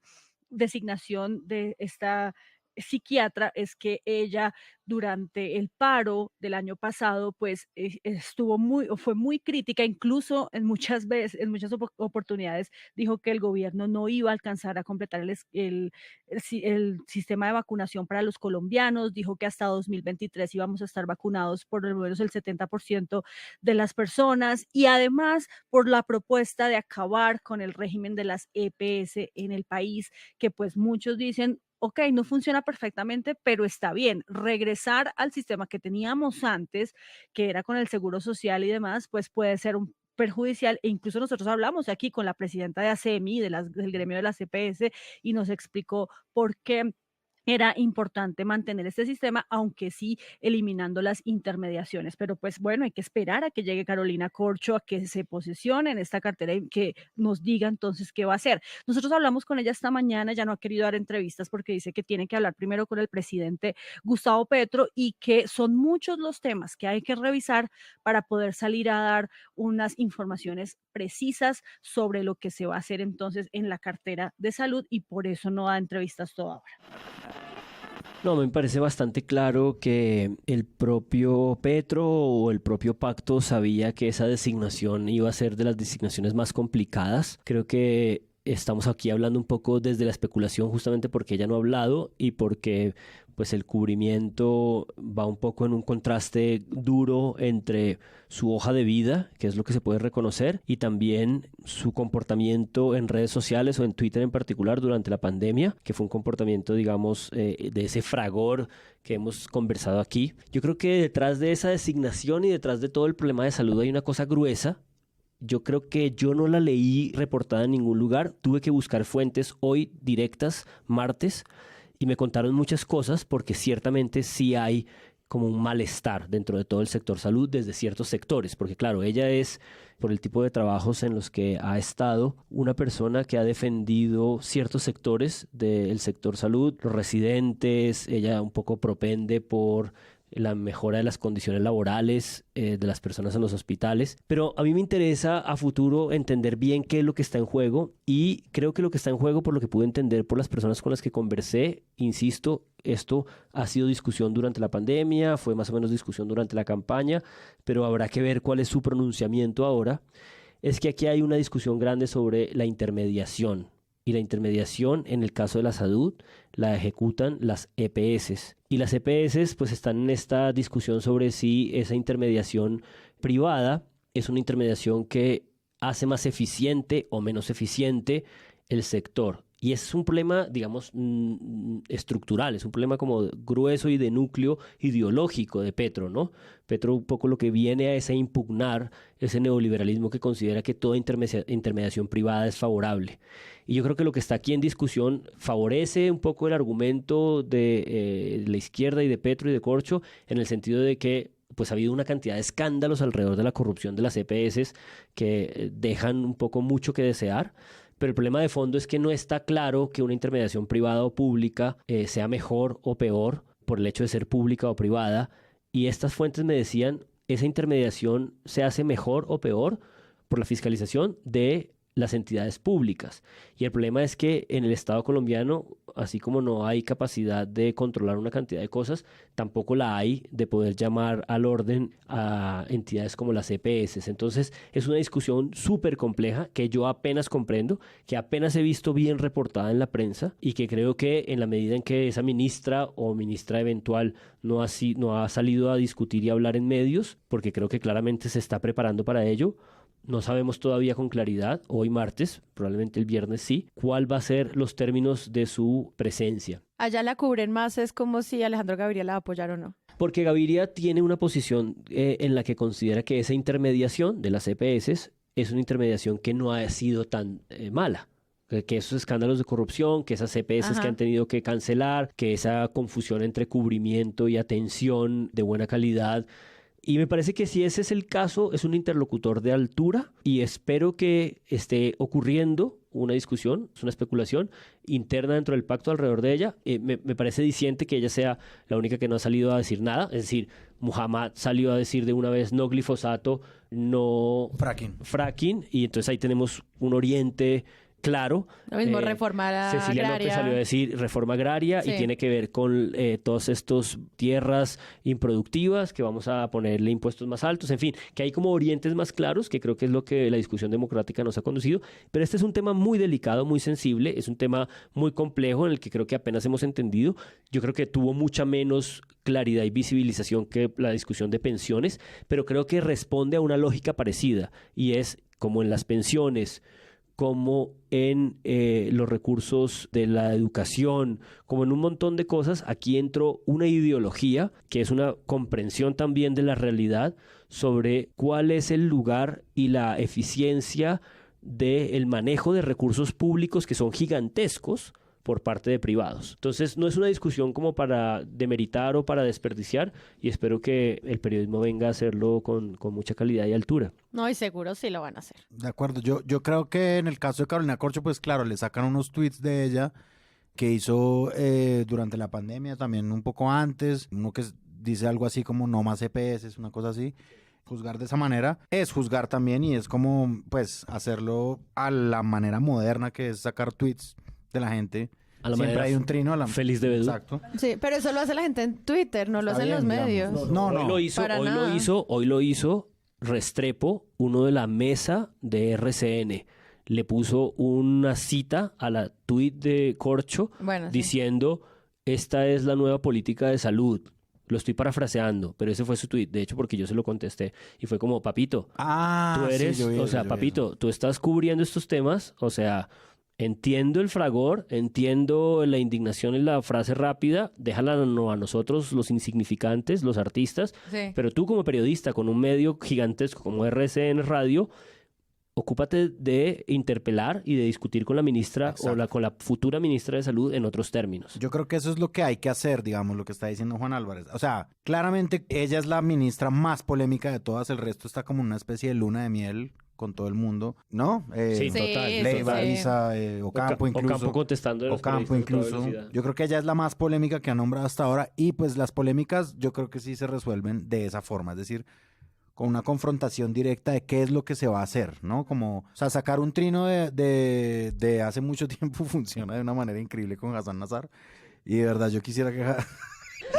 Speaker 14: designación de esta psiquiatra es que ella durante el paro del año pasado pues fue muy crítica, incluso en muchas oportunidades dijo que el gobierno no iba a alcanzar a completar el sistema de vacunación para los colombianos, dijo que hasta 2023 íbamos a estar vacunados por lo menos el 70% de las personas, y además por la propuesta de acabar con el régimen de las EPS en el país, que pues muchos dicen, ok, no funciona perfectamente, pero está bien. Regresar al sistema que teníamos antes, que era con el seguro social y demás, pues puede ser un perjudicial, e incluso nosotros hablamos aquí con la presidenta de ASEMI, del gremio de la CPS, y nos explicó por qué era importante mantener este sistema, aunque sí eliminando las intermediaciones. Pero pues bueno, hay que esperar a que llegue Carolina Corcho, a que se posesione en esta cartera y que nos diga entonces qué va a hacer. Nosotros hablamos con ella esta mañana, ya no ha querido dar entrevistas porque dice que tiene que hablar primero con el presidente Gustavo Petro y que son muchos los temas que hay que revisar para poder salir a dar unas informaciones precisas sobre lo que se va a hacer entonces en la cartera de salud, y por eso no da entrevistas toda hora.
Speaker 3: No, me parece bastante claro que el propio Petro o el propio pacto sabía que esa designación iba a ser de las designaciones más complicadas. Creo que estamos aquí hablando un poco desde la especulación, justamente porque ella no ha hablado y porque pues el cubrimiento va un poco en un contraste duro entre su hoja de vida, que es lo que se puede reconocer, y también su comportamiento en redes sociales o en Twitter en particular durante la pandemia, que fue un comportamiento, digamos, de ese fragor que hemos conversado aquí. Yo creo que detrás de esa designación y detrás de todo el problema de salud hay una cosa gruesa. Yo creo que yo no la leí reportada en ningún lugar. Tuve que buscar fuentes hoy directas, martes, y me contaron muchas cosas porque ciertamente sí hay como un malestar dentro de todo el sector salud desde ciertos sectores, porque claro, ella es, por el tipo de trabajos en los que ha estado, una persona que ha defendido ciertos sectores del sector salud, los residentes, ella un poco propende por la mejora de las condiciones laborales de las personas en los hospitales, pero a mí me interesa a futuro entender bien qué es lo que está en juego, y creo que lo que está en juego, por lo que pude entender por las personas con las que conversé, insisto, esto ha sido discusión durante la pandemia, fue más o menos discusión durante la campaña, pero habrá que ver cuál es su pronunciamiento ahora. Es que aquí hay una discusión grande sobre la intermediación. Y la intermediación, en el caso de la salud, la ejecutan las EPS. Y las EPS pues están en esta discusión sobre si esa intermediación privada es una intermediación que hace más eficiente o menos eficiente el sector. Y es un problema, digamos, estructural, es un problema como grueso y de núcleo ideológico de Petro, ¿no? Petro un poco lo que viene es a impugnar ese neoliberalismo que considera que toda intermediación privada es favorable. Y yo creo que lo que está aquí en discusión favorece un poco el argumento de la izquierda y de Petro y de Corcho, en el sentido de que pues ha habido una cantidad de escándalos alrededor de la corrupción de las EPS que dejan un poco mucho que desear. Pero el problema de fondo es que no está claro que una intermediación privada o pública sea mejor o peor por el hecho de ser pública o privada. Y estas fuentes me decían, esa intermediación se hace mejor o peor por la fiscalización de las entidades públicas. Y el problema es que en el Estado colombiano, así como no hay capacidad de controlar una cantidad de cosas, tampoco la hay de poder llamar al orden a entidades como las EPS. Entonces es una discusión súper compleja que yo apenas comprendo, que apenas he visto bien reportada en la prensa, y que creo que en la medida en que esa ministra o ministra eventual no ha salido a discutir y hablar en medios, porque creo que claramente se está preparando para ello. No sabemos todavía con claridad, hoy martes, probablemente el viernes sí, cuál va a ser los términos de su presencia.
Speaker 1: Allá la cubren más, es como si Alejandro Gaviria la apoyara o no.
Speaker 3: Porque Gaviria tiene una posición en la que considera que esa intermediación de las EPS es una intermediación que no ha sido tan mala. Que esos escándalos de corrupción, que esas EPS que han tenido que cancelar, que esa confusión entre cubrimiento y atención de buena calidad. Y me parece que si ese es el caso, es un interlocutor de altura y espero que esté ocurriendo una discusión, es una especulación interna dentro del pacto alrededor de ella. Me parece diciente que ella sea la única que no ha salido a decir nada. Es decir, Muhammad salió a decir de una vez no glifosato, no fracking, y entonces ahí tenemos un oriente claro.
Speaker 1: Lo mismo reforma agraria.
Speaker 3: Cecilia López salió a decir reforma agraria y tiene que ver con todas estas tierras improductivas que vamos a ponerle impuestos más altos, en fin, que hay como orientes más claros, que creo que es lo que la discusión democrática nos ha conducido, pero este es un tema muy delicado, muy sensible, es un tema muy complejo en el que creo que apenas hemos entendido. Yo creo que tuvo mucha menos claridad y visibilización que la discusión de pensiones, pero creo que responde a una lógica parecida y es como en las pensiones, como en los recursos de la educación, como en un montón de cosas, aquí entró una ideología que es una comprensión también de la realidad sobre cuál es el lugar y la eficiencia del manejo de recursos públicos que son gigantescos por parte de privados. Entonces no es una discusión como para demeritar o para desperdiciar y espero que el periodismo venga a hacerlo con mucha calidad y altura.
Speaker 1: No, y seguro sí lo van a hacer.
Speaker 2: De acuerdo, yo creo que en el caso de Carolina Corcho, pues claro, le sacan unos tweets de ella que hizo durante la pandemia, también un poco antes, uno que dice algo así como no más EPS, una cosa así. Juzgar de esa manera es juzgar también y es como pues hacerlo a la manera moderna que es sacar tweets de la gente.
Speaker 3: A la
Speaker 2: Siempre hay un trino a la
Speaker 3: feliz de Bedú.
Speaker 2: Exacto.
Speaker 1: Sí, pero eso lo hace la gente en Twitter, no lo hacen los medios.
Speaker 3: Hoy lo hizo Restrepo, uno de la mesa de RCN. Le puso una cita a la tweet de Corcho diciendo esta es la nueva política de salud. Lo estoy parafraseando, pero ese fue su tweet, de hecho, porque yo se lo contesté. Y fue como, papito, tú eres, papito, tú estás cubriendo estos temas, o sea, entiendo el fragor, entiendo la indignación en la frase rápida, déjala a nosotros, los insignificantes, los artistas, pero tú como periodista con un medio gigantesco como RCN Radio, ocúpate de interpelar y de discutir con la ministra con la futura ministra de Salud en otros términos.
Speaker 2: Yo creo que eso es lo que hay que hacer, digamos, lo que está diciendo Juan Álvarez. O sea, claramente ella es la ministra más polémica de todas, el resto está como una especie de luna de miel con todo el mundo, ¿no?
Speaker 3: Sí, total.
Speaker 2: Leiva, Isa, Ocampo incluso.
Speaker 3: Ocampo contestando de los
Speaker 2: Ocampo incluso. Yo creo que ella es la más polémica que ha nombrado hasta ahora y pues las polémicas yo creo que sí se resuelven de esa forma, es decir, con una confrontación directa de qué es lo que se va a hacer, ¿no? Como, o sea, sacar un trino de hace mucho tiempo funciona de una manera increíble con Hassan Nazar y de verdad yo quisiera que...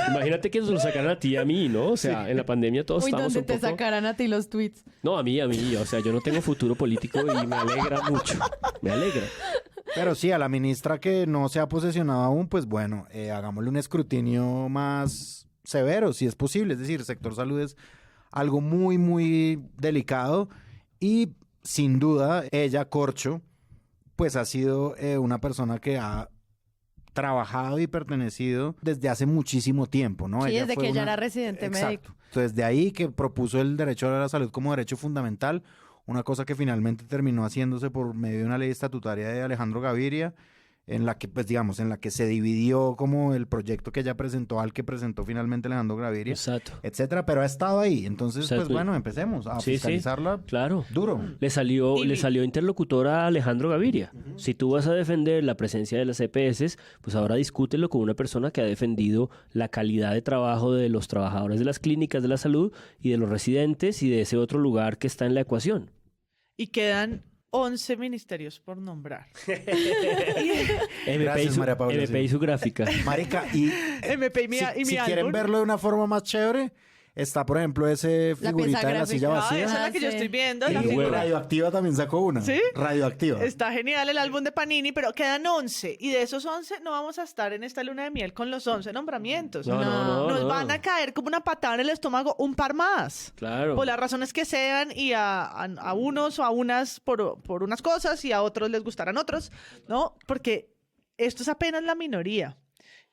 Speaker 3: Imagínate que nos lo sacaran a ti y a mí, ¿no? O sea, en la pandemia todos estábamos
Speaker 1: ¿dónde te sacaran a ti los tweets?
Speaker 3: No, a mí, o sea, yo no tengo futuro político y me alegra mucho, me alegra.
Speaker 2: Pero sí, a la ministra que no se ha posesionado aún, pues bueno, hagámosle un escrutinio más severo, si es posible, es decir, el sector salud es algo muy, muy delicado y sin duda ella, Corcho, pues ha sido una persona que ha trabajado y pertenecido desde hace muchísimo tiempo, ¿no?
Speaker 1: Sí,
Speaker 2: ella
Speaker 1: desde
Speaker 2: fue
Speaker 1: que ella era residente médico.
Speaker 2: Entonces, de ahí que propuso el derecho a la salud como derecho fundamental, una cosa que finalmente terminó haciéndose por medio de una ley estatutaria de Alejandro Gaviria, en la que, pues digamos, en la que se dividió como el proyecto que ella presentó al que presentó finalmente Alejandro Gaviria, etcétera, pero ha estado ahí. Entonces, pues bueno, empecemos a fiscalizarla
Speaker 3: claro.
Speaker 2: duro.
Speaker 3: Le salió interlocutor a Alejandro Gaviria. Si tú vas a defender la presencia de las EPS, pues ahora discútelo con una persona que ha defendido la calidad de trabajo de los trabajadores de las clínicas de la salud y de los residentes y de ese otro lugar que está en la ecuación.
Speaker 4: Y quedan 11 ministerios por nombrar.
Speaker 2: Gracias, María Paula.
Speaker 3: MP y su gráfica.
Speaker 2: Marica, y
Speaker 4: MP y mi
Speaker 2: si
Speaker 4: álbum.
Speaker 2: quieren verlo de una forma más chévere, está, por ejemplo, ese figurita de la silla vacía.
Speaker 4: Esa es la que yo estoy viendo.
Speaker 2: Y
Speaker 4: La figura.
Speaker 2: Radioactiva también sacó una.
Speaker 4: ¿Sí?
Speaker 2: Radioactiva.
Speaker 4: Está genial el álbum de Panini, pero quedan 11. Y de esos 11 no vamos a estar en esta luna de miel con los 11 nombramientos. Nos van a caer como una patada en el estómago un par más.
Speaker 3: Claro.
Speaker 4: Por las razones que sean y a unos o a unas por unas cosas y a otros les gustarán otros, ¿no? Porque esto es apenas la minoría.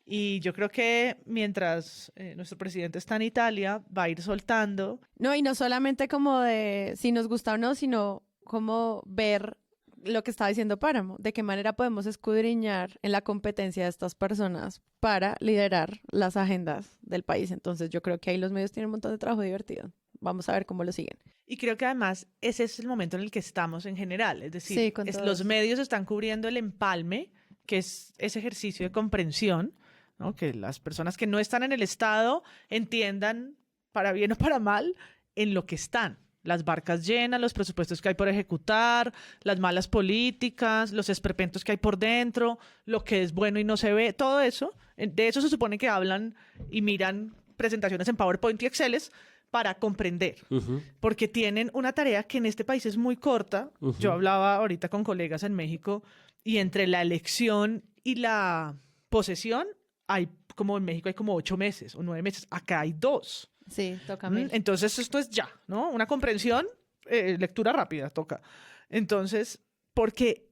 Speaker 4: Y yo creo que mientras nuestro presidente está en Italia, va a ir soltando.
Speaker 1: No, y no solamente como de si nos gusta o no, sino como ver lo que estaba diciendo Páramo, de qué manera podemos escudriñar en la competencia de estas personas para liderar las agendas del país. Entonces yo creo que ahí los medios tienen un montón de trabajo divertido. Vamos a ver cómo lo siguen.
Speaker 4: Y creo que además ese es el momento en el que estamos en general. Es decir,
Speaker 1: Sí,
Speaker 4: los medios están cubriendo el empalme, que es ese ejercicio de comprensión, ¿no? Que las personas que no están en el Estado entiendan, para bien o para mal, en lo que están. Las barcas llenas, los presupuestos que hay por ejecutar, las malas políticas, los esperpentos que hay por dentro, lo que es bueno y no se ve, todo eso. De eso se supone que hablan y miran presentaciones en PowerPoint y Exceles para comprender. Porque tienen una tarea que en este país es muy corta. Yo hablaba ahorita con colegas en México y entre la elección y la posesión hay, como en México hay como 8 meses o 9 meses. Acá hay 2.
Speaker 1: Sí, toca 1000.
Speaker 4: Entonces esto es ya, ¿no? Una comprensión, lectura rápida, toca. Entonces, porque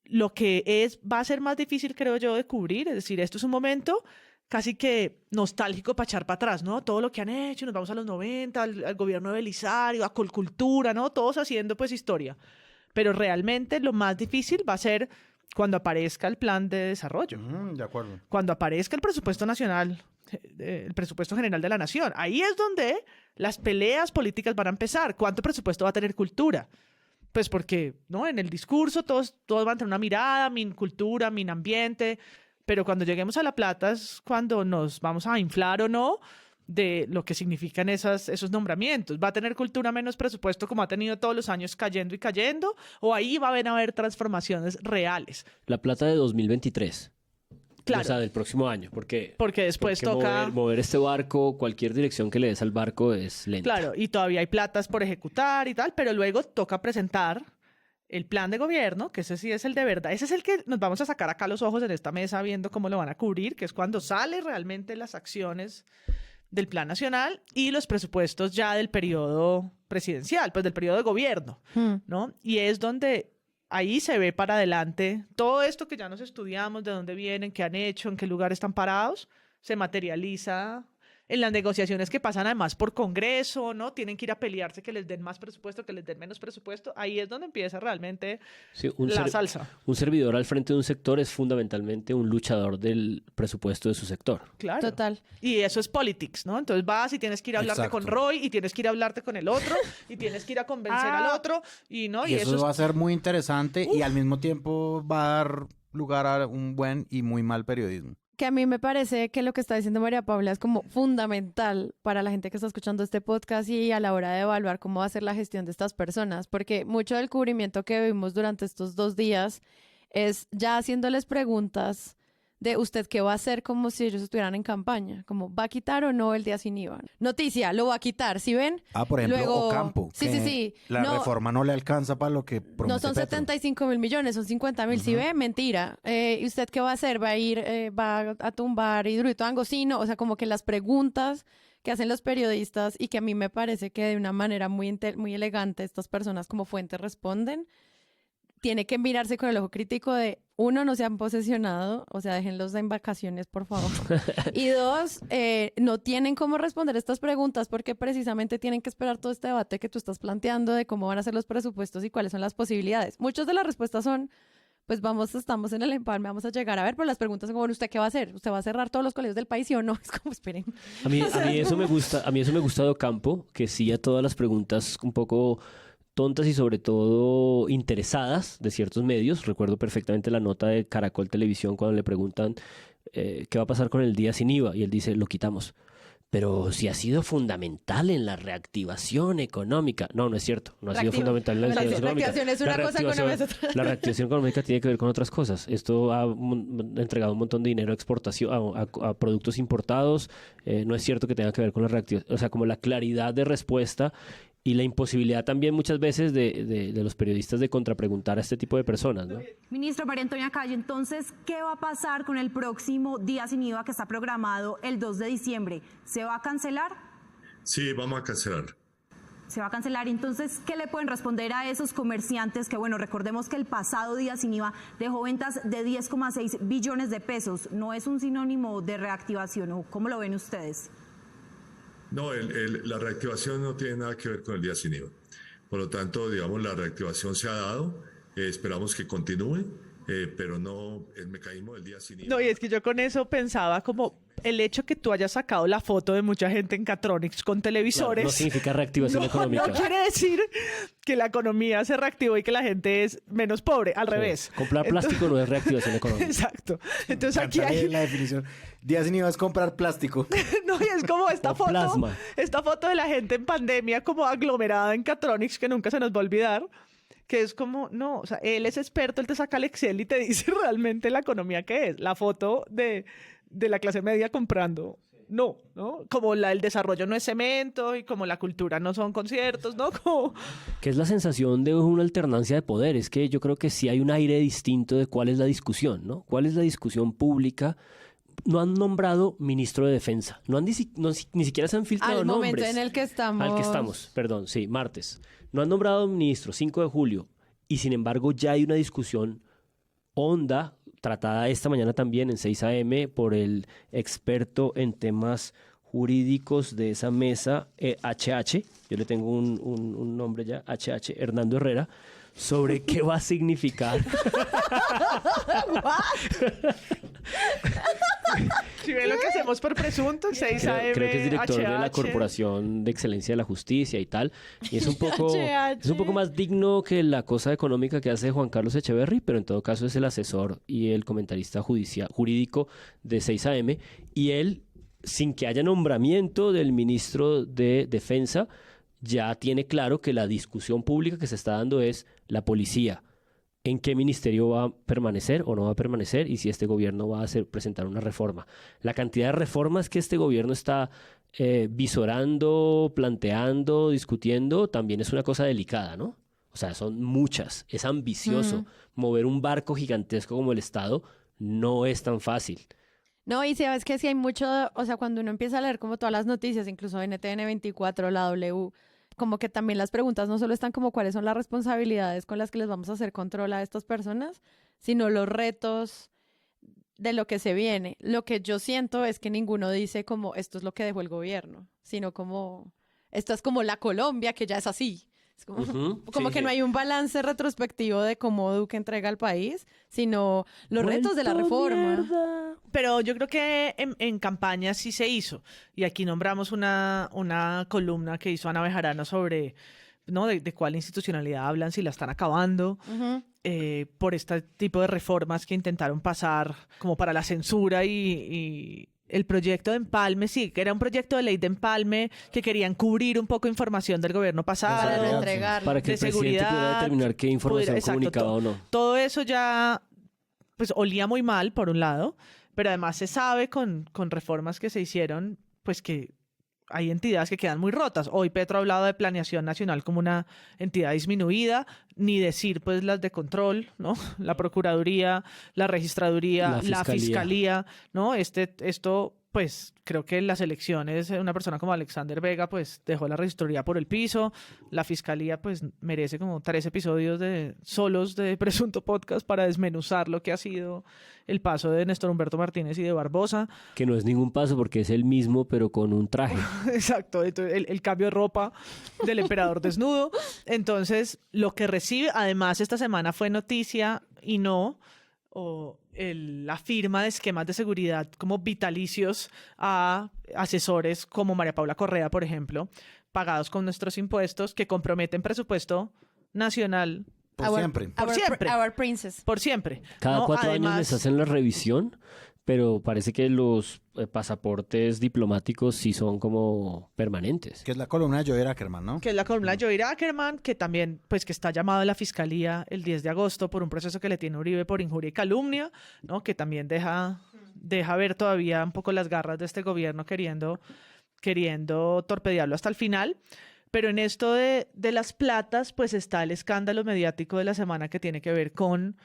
Speaker 4: lo que va a ser más difícil, creo yo, de cubrir, es decir, esto es un momento casi que nostálgico para echar para atrás, ¿no? Todo lo que han hecho, nos vamos a los 90, al gobierno de Belisario, a Colcultura, ¿no? Todos haciendo pues historia. Pero realmente lo más difícil va a ser cuando aparezca el plan de desarrollo.
Speaker 2: De acuerdo.
Speaker 4: Cuando aparezca el presupuesto nacional, el presupuesto general de la nación. Ahí es donde las peleas políticas van a empezar. ¿Cuánto presupuesto va a tener cultura? Pues porque, ¿no? En el discurso todos van a tener una mirada, min cultura, min ambiente, pero cuando lleguemos a la plata es cuando nos vamos a inflar o no de lo que significan esos nombramientos. ¿Va a tener cultura menos presupuesto como ha tenido todos los años cayendo y cayendo? ¿O ahí van a haber transformaciones reales?
Speaker 3: La plata de 2023.
Speaker 4: Claro.
Speaker 3: O sea, del próximo año, porque
Speaker 4: después toca
Speaker 3: mover este barco, cualquier dirección que le des al barco es lenta.
Speaker 4: Claro, y todavía hay platas por ejecutar y tal, pero luego toca presentar el plan de gobierno, que ese sí es el de verdad. Ese es el que nos vamos a sacar acá los ojos en esta mesa viendo cómo lo van a cubrir, que es cuando sale realmente las acciones del plan nacional y los presupuestos ya del periodo presidencial, pues del periodo de gobierno, ¿no? Y es donde ahí se ve para adelante todo esto que ya nos estudiamos, de dónde vienen, qué han hecho, en qué lugar están parados, se materializa en las negociaciones que pasan además por Congreso, ¿no? Tienen que ir a pelearse que les den más presupuesto, que les den menos presupuesto. Ahí es donde empieza realmente la salsa.
Speaker 3: Un servidor al frente de un sector es fundamentalmente un luchador del presupuesto de su sector.
Speaker 4: Claro.
Speaker 1: Total.
Speaker 4: Y eso es politics, ¿no? Entonces vas y tienes que ir a hablarte con Roy y tienes que ir a hablarte con el otro y tienes que ir a convencer al otro y
Speaker 2: eso va a ser muy interesante y al mismo tiempo va a dar lugar a un buen y muy mal periodismo.
Speaker 1: Que a mí me parece que lo que está diciendo María Paula es como fundamental para la gente que está escuchando este podcast y a la hora de evaluar cómo va a ser la gestión de estas personas, porque mucho del cubrimiento que vimos durante estos 2 días es ya haciéndoles preguntas de usted qué va a hacer como si ellos estuvieran en campaña, como ¿va a quitar o no el día sin IVA? Noticia, lo va a quitar, ¿sí ven?
Speaker 2: Por ejemplo,
Speaker 1: Luego,
Speaker 2: Ocampo.
Speaker 1: Sí.
Speaker 2: La reforma no le alcanza para lo que promete
Speaker 1: No son
Speaker 2: Petro.
Speaker 1: 75.000 millones, son 50.000, ¿sí ve? Mentira. ¿Y usted qué va a hacer? ¿Va a ir, va a tumbar Hidroituango? Sí, no, o sea, como que las preguntas que hacen los periodistas y que a mí me parece que de una manera muy elegante estas personas como fuentes responden, tiene que mirarse con el ojo crítico de, 1, no se han posesionado, o sea, déjenlos en vacaciones, por favor. Y 2, no tienen cómo responder estas preguntas porque precisamente tienen que esperar todo este debate que tú estás planteando de cómo van a ser los presupuestos y cuáles son las posibilidades. Muchas de las respuestas son, pues estamos en el empalme, vamos a llegar a ver, pero las preguntas son como, ¿usted qué va a hacer? ¿Usted va a cerrar todos los colegios del país, sí o no? Es como, esperen.
Speaker 3: A mí eso me gusta de Ocampo, que sí a todas las preguntas un poco tontas y sobre todo interesadas de ciertos medios. Recuerdo perfectamente la nota de Caracol Televisión cuando le preguntan qué va a pasar con el día sin IVA y él dice, lo quitamos. Pero si ha sido fundamental en la reactivación económica. No es cierto. No ha sido fundamental en la reactivación económica.
Speaker 1: Reactivación es una cosa, economía es otra.
Speaker 3: La reactivación económica tiene que ver con otras cosas. Esto ha entregado un montón de dinero a exportación, a productos importados. No es cierto que tenga que ver con la reactivación. O sea, como la claridad de respuesta y la imposibilidad también muchas veces de los periodistas de contrapreguntar a este tipo de personas, ¿no?
Speaker 15: Ministra María Antonia Calle, entonces, ¿qué va a pasar con el próximo día sin IVA que está programado el 2 de diciembre? ¿Se va a cancelar?
Speaker 16: Sí, vamos a cancelar.
Speaker 15: se va a cancelar. Entonces, ¿qué le pueden responder a esos comerciantes que, bueno, recordemos que el pasado día sin IVA dejó ventas de 10,6 billones de pesos? ¿No es un sinónimo de reactivación o cómo lo ven ustedes?
Speaker 16: No, la reactivación no tiene nada que ver con el día sin IVA. Por lo tanto, digamos, la reactivación se ha dado, esperamos que continúe, pero no el mecanismo del día sin IVA.
Speaker 4: No, y es que yo con eso pensaba como el hecho que tú hayas sacado la foto de mucha gente en Catronics con televisores.
Speaker 3: Claro, no significa reactivación económica.
Speaker 4: No quiere decir que la economía se reactivó y que la gente es menos pobre, al revés.
Speaker 3: Comprar plástico no es reactivación económica.
Speaker 4: Exacto. Entonces aquí hay
Speaker 2: la definición. Día sin IVA es comprar plástico.
Speaker 4: No, y es como esta foto,
Speaker 3: plasma.
Speaker 4: esta foto de la gente en pandemia como aglomerada en Catronics que nunca se nos va a olvidar. Que es como, no, o sea, él es experto, él te saca el Excel y te dice realmente la economía que es. La foto de la clase media comprando. No, como el desarrollo no es cemento y como la cultura no son conciertos, ¿no? Como...
Speaker 3: Que es la sensación de una alternancia de poder. Es que yo creo que sí hay un aire distinto de cuál es la discusión, ¿no? ¿Cuál es la discusión pública? No han nombrado ministro de Defensa. Ni siquiera se han filtrado
Speaker 1: nombres. Al momento
Speaker 3: nombres.
Speaker 1: en el que estamos.
Speaker 3: Al que estamos, perdón, sí, martes. No han nombrado ministro, 5 de julio. Y sin embargo ya hay una discusión honda, tratada esta mañana también en 6 a.m. por el experto en temas jurídicos de esa mesa, HH, yo le tengo un nombre ya, HH, Hernando Herrera, sobre qué va a significar.
Speaker 4: Si ven lo que hacemos por presunto, 6 AM,
Speaker 3: creo que es director de la
Speaker 4: HH.
Speaker 3: Corporación de Excelencia de la Justicia y tal. Y es un poco más digno que la cosa económica que hace Juan Carlos Echeverry, pero en todo caso es el asesor y el comentarista jurídico de 6 AM. Y él, sin que haya nombramiento del ministro de Defensa, ya tiene claro que la discusión pública que se está dando es la policía. ¿En qué ministerio va a permanecer o no va a permanecer? Y si este gobierno va a presentar una reforma. La cantidad de reformas que este gobierno está visorando, planteando, discutiendo, también es una cosa delicada, ¿no? O sea, son muchas. Es ambicioso. Mover un barco gigantesco como el Estado no es tan fácil.
Speaker 1: No, y sabes que sí hay mucho, o sea, cuando uno empieza a leer como todas las noticias, incluso NTN 24, la W, como que también las preguntas no solo están como cuáles son las responsabilidades con las que les vamos a hacer control a estas personas, sino los retos de lo que se viene. Lo que yo siento es que ninguno dice como esto es lo que dejó el gobierno, sino como esto es como la Colombia que ya es así. Es como, como que no hay un balance retrospectivo de cómo Duque entrega al país, sino los retos de la reforma.
Speaker 4: Mierda. Pero yo creo que en campaña sí se hizo. Y aquí nombramos una columna que hizo Ana Bejarano sobre, ¿no? de cuál institucionalidad hablan, si la están acabando, por este tipo de reformas que intentaron pasar como para la censura y el proyecto de empalme, sí, que era un proyecto de ley de empalme que querían cubrir un poco información del gobierno pasado,
Speaker 3: para que
Speaker 4: de
Speaker 3: el presidente
Speaker 4: seguridad,
Speaker 3: pudiera determinar qué información comunicaba o no.
Speaker 4: Todo eso ya pues olía muy mal, por un lado, pero además se sabe con reformas que se hicieron, pues que hay entidades que quedan muy rotas. Hoy Petro ha hablado de planeación nacional como una entidad disminuida, ni decir pues las de control, ¿no? La Procuraduría, la Registraduría, la Fiscalía, ¿no? Esto, pues creo que en las elecciones una persona como Alexander Vega pues dejó la Registraduría por el piso. La Fiscalía pues merece como 3 episodios solos de Presunto Podcast para desmenuzar lo que ha sido el paso de Néstor Humberto Martínez y de Barbosa.
Speaker 3: Que no es ningún paso porque es el mismo, pero con un traje.
Speaker 4: Exacto, el cambio de ropa del emperador desnudo. Entonces, lo que recibe, además, esta semana fue noticia y no, la firma de esquemas de seguridad como vitalicios a asesores como María Paula Correa, por ejemplo, pagados con nuestros impuestos, que comprometen presupuesto nacional.
Speaker 2: Por siempre.
Speaker 4: Por siempre.
Speaker 1: Our princess.
Speaker 4: Por siempre.
Speaker 3: Cada 4
Speaker 4: Además,
Speaker 3: años les hacen la revisión, pero parece que los pasaportes diplomáticos sí son como permanentes.
Speaker 2: Que es la columna de Joel Ackerman, ¿no?
Speaker 4: Que es la columna de Joel Ackerman, que también, pues, que está llamado a la Fiscalía el 10 de agosto por un proceso que le tiene Uribe por injuria y calumnia, ¿no? Que también deja ver todavía un poco las garras de este gobierno queriendo torpedearlo hasta el final. Pero en esto de las platas, pues está el escándalo mediático de la semana que tiene que ver con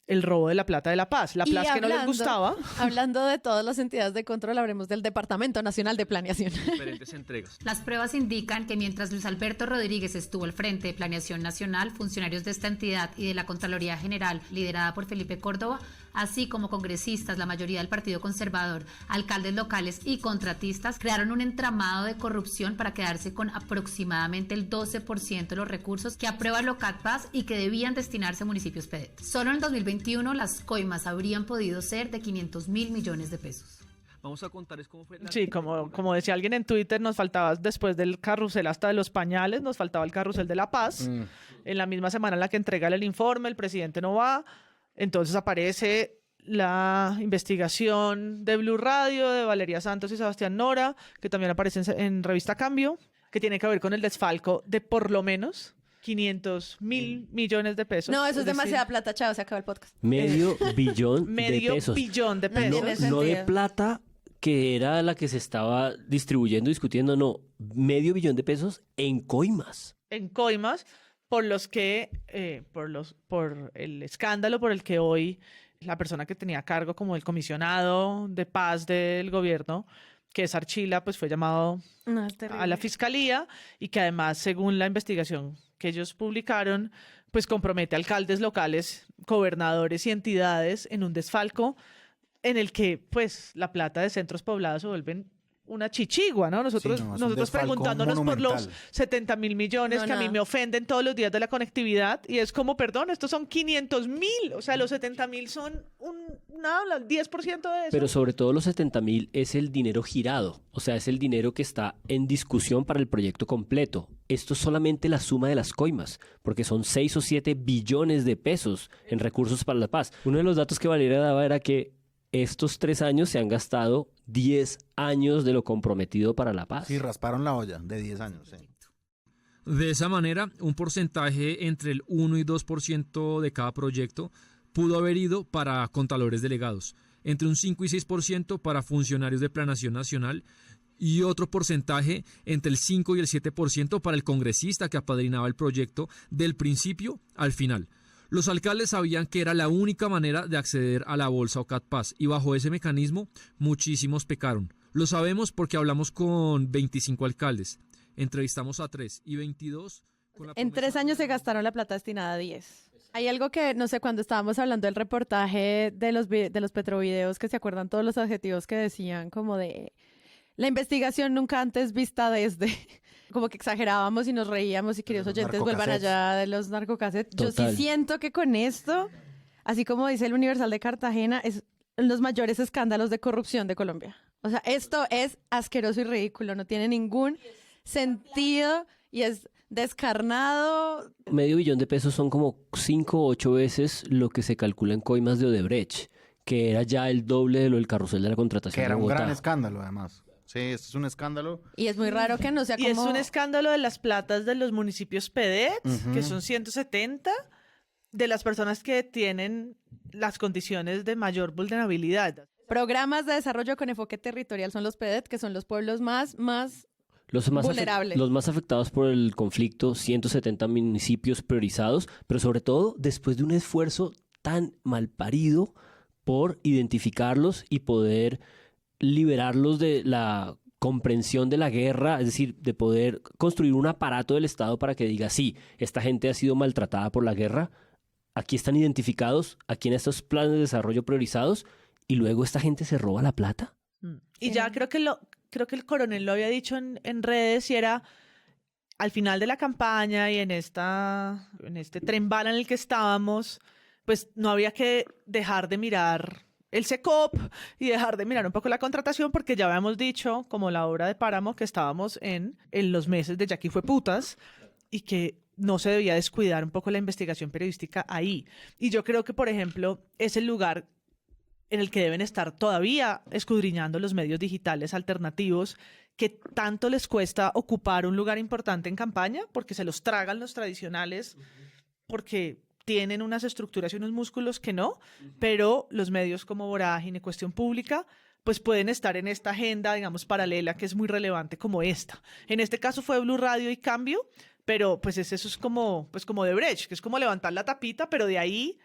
Speaker 4: el robo de la plata de La Paz. La Paz que no les gustaba.
Speaker 1: Hablando de todas las entidades de control, hablemos del Departamento Nacional de Planeación.
Speaker 17: Diferentes entregas.
Speaker 18: Las pruebas indican que mientras Luis Alberto Rodríguez estuvo al frente de Planeación Nacional, funcionarios de esta entidad y de la Contraloría General, liderada por Felipe Córdoba, así como congresistas, la mayoría del Partido Conservador, alcaldes locales y contratistas, crearon un entramado de corrupción para quedarse con aproximadamente el 12% de los recursos que aprueba Locat Paz y que debían destinarse a municipios PEDET. Solo en el 2021 las coimas habrían podido ser de 500.000 millones de pesos.
Speaker 17: Vamos a contarles cómo fue.
Speaker 4: Sí, como decía alguien en Twitter, nos faltaba después del carrusel hasta de los pañales, nos faltaba el carrusel de La Paz. En la misma semana en la que entrega el informe, el presidente no va. Entonces aparece la investigación de Blue Radio, de Valeria Santos y Sebastián Nora, que también aparece en Revista Cambio, que tiene que ver con el desfalco de por lo menos 500.000 millones de pesos.
Speaker 1: No, eso es demasiada plata, chao, se acaba el podcast.
Speaker 3: Medio billón de
Speaker 4: Medio
Speaker 3: pesos.
Speaker 4: billón de pesos.
Speaker 3: No de plata que era la que se estaba distribuyendo, discutiendo, no. Medio billón de pesos en coimas.
Speaker 4: En coimas, por los que, por el escándalo por el que hoy la persona que tenía a cargo como el comisionado de paz del gobierno, que es Archila, pues fue llamado a la fiscalía y que además, según la investigación que ellos publicaron, pues compromete a alcaldes locales, gobernadores y entidades en un desfalco en el que pues la plata de centros poblados se vuelven una chichigua, ¿no? Nosotros preguntándonos por los 70.000 millones que a mí me ofenden todos los días de la conectividad y es como, perdón, estos son 500.000, o sea, los 70.000 son el 10% de eso.
Speaker 3: Pero sobre todo los 70.000 es el dinero girado, o sea, es el dinero que está en discusión para el proyecto completo. Esto es solamente la suma de las coimas, porque son 6 o 7 billones de pesos en recursos para la paz. Uno de los datos que Valeria daba era que estos 3 años se han gastado 10 años de lo comprometido para la paz.
Speaker 2: Sí, rasparon la olla de 10 años. Sí.
Speaker 17: De esa manera, un porcentaje entre el 1 y 2% de cada proyecto pudo haber ido para contralores delegados, entre un 5 y 6% para funcionarios de Planeación Nacional y otro porcentaje entre el 5 y el 7% para el congresista que apadrinaba el proyecto del principio al final. Los alcaldes sabían que era la única manera de acceder a la bolsa Locat Paz y bajo ese mecanismo muchísimos pecaron. Lo sabemos porque hablamos con 25 alcaldes, entrevistamos a 3 y 22...
Speaker 1: En 3 años se gastaron la plata destinada a 10. Hay algo que, no sé, cuando estábamos hablando del reportaje de los Petrovideos, que se acuerdan todos los adjetivos que decían como de la investigación nunca antes vista desde... Como que exagerábamos y nos reíamos y queridos oyentes vuelvan allá de los narcocassettes. Yo sí siento que con esto, así como dice el Universal de Cartagena, es los mayores escándalos de corrupción de Colombia. O sea, esto es asqueroso y ridículo, no tiene ningún sentido y es descarnado.
Speaker 3: Medio billón de pesos son como 5 o 8 veces lo que se calcula en coimas de Odebrecht, que era ya el doble de lo del carrusel de la contratación.
Speaker 2: Que era
Speaker 3: de
Speaker 2: un
Speaker 3: Bogotá.
Speaker 2: gran escándalo, además. Sí, esto es un escándalo.
Speaker 1: Y es muy raro que no sea como...
Speaker 4: Y es un escándalo de las platas de los municipios PEDET, que son 170, de las personas que tienen las condiciones de mayor vulnerabilidad.
Speaker 1: Programas de desarrollo con enfoque territorial son los PEDET, que son los pueblos más vulnerables.
Speaker 3: Los más afectados por el conflicto, 170 municipios priorizados, pero sobre todo después de un esfuerzo tan malparido por identificarlos y poder liberarlos de la comprensión de la guerra, es decir, de poder construir un aparato del Estado para que diga, sí, esta gente ha sido maltratada por la guerra, aquí están identificados, aquí en estos planes de desarrollo priorizados, y luego esta gente se roba la plata.
Speaker 4: Y ya creo que el coronel lo había dicho en redes y era al final de la campaña y en este tren bala en el que estábamos, pues no había que dejar de mirar el SECOP y dejar de mirar un poco la contratación porque ya habíamos dicho, como la obra de Páramo, que estábamos en los meses de Jackie fue putas y que no se debía descuidar un poco la investigación periodística ahí. Y yo creo que, por ejemplo, es el lugar en el que deben estar todavía escudriñando los medios digitales alternativos que tanto les cuesta ocupar un lugar importante en campaña porque se los tragan los tradicionales, porque tienen unas estructuras y unos músculos que no, pero los medios como Vorágine, Cuestión Pública, pues pueden estar en esta agenda, digamos, paralela que es muy relevante como esta. En este caso fue Blue Radio y Cambio, pero pues eso es como Odebrecht, que es como levantar la tapita, pero de ahí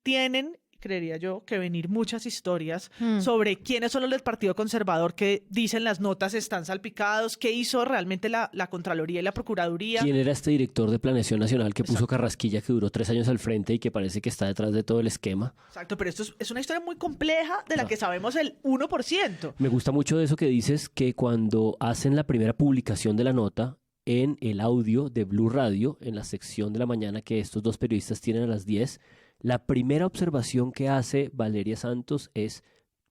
Speaker 4: tienen creería yo, que venir muchas historias sobre quiénes son los del Partido Conservador que dicen las notas están salpicados, qué hizo realmente la Contraloría y la Procuraduría.
Speaker 3: ¿Quién era este director de Planeación Nacional que puso Carrasquilla, que duró 3 años al frente y que parece que está detrás de todo el esquema?
Speaker 4: Exacto, pero esto es una historia muy compleja de la que sabemos el 1%.
Speaker 3: Me gusta mucho de eso que dices, que cuando hacen la primera publicación de la nota en el audio de Blue Radio, en la sección de la mañana que estos dos periodistas tienen a las 10, la primera observación que hace Valeria Santos es: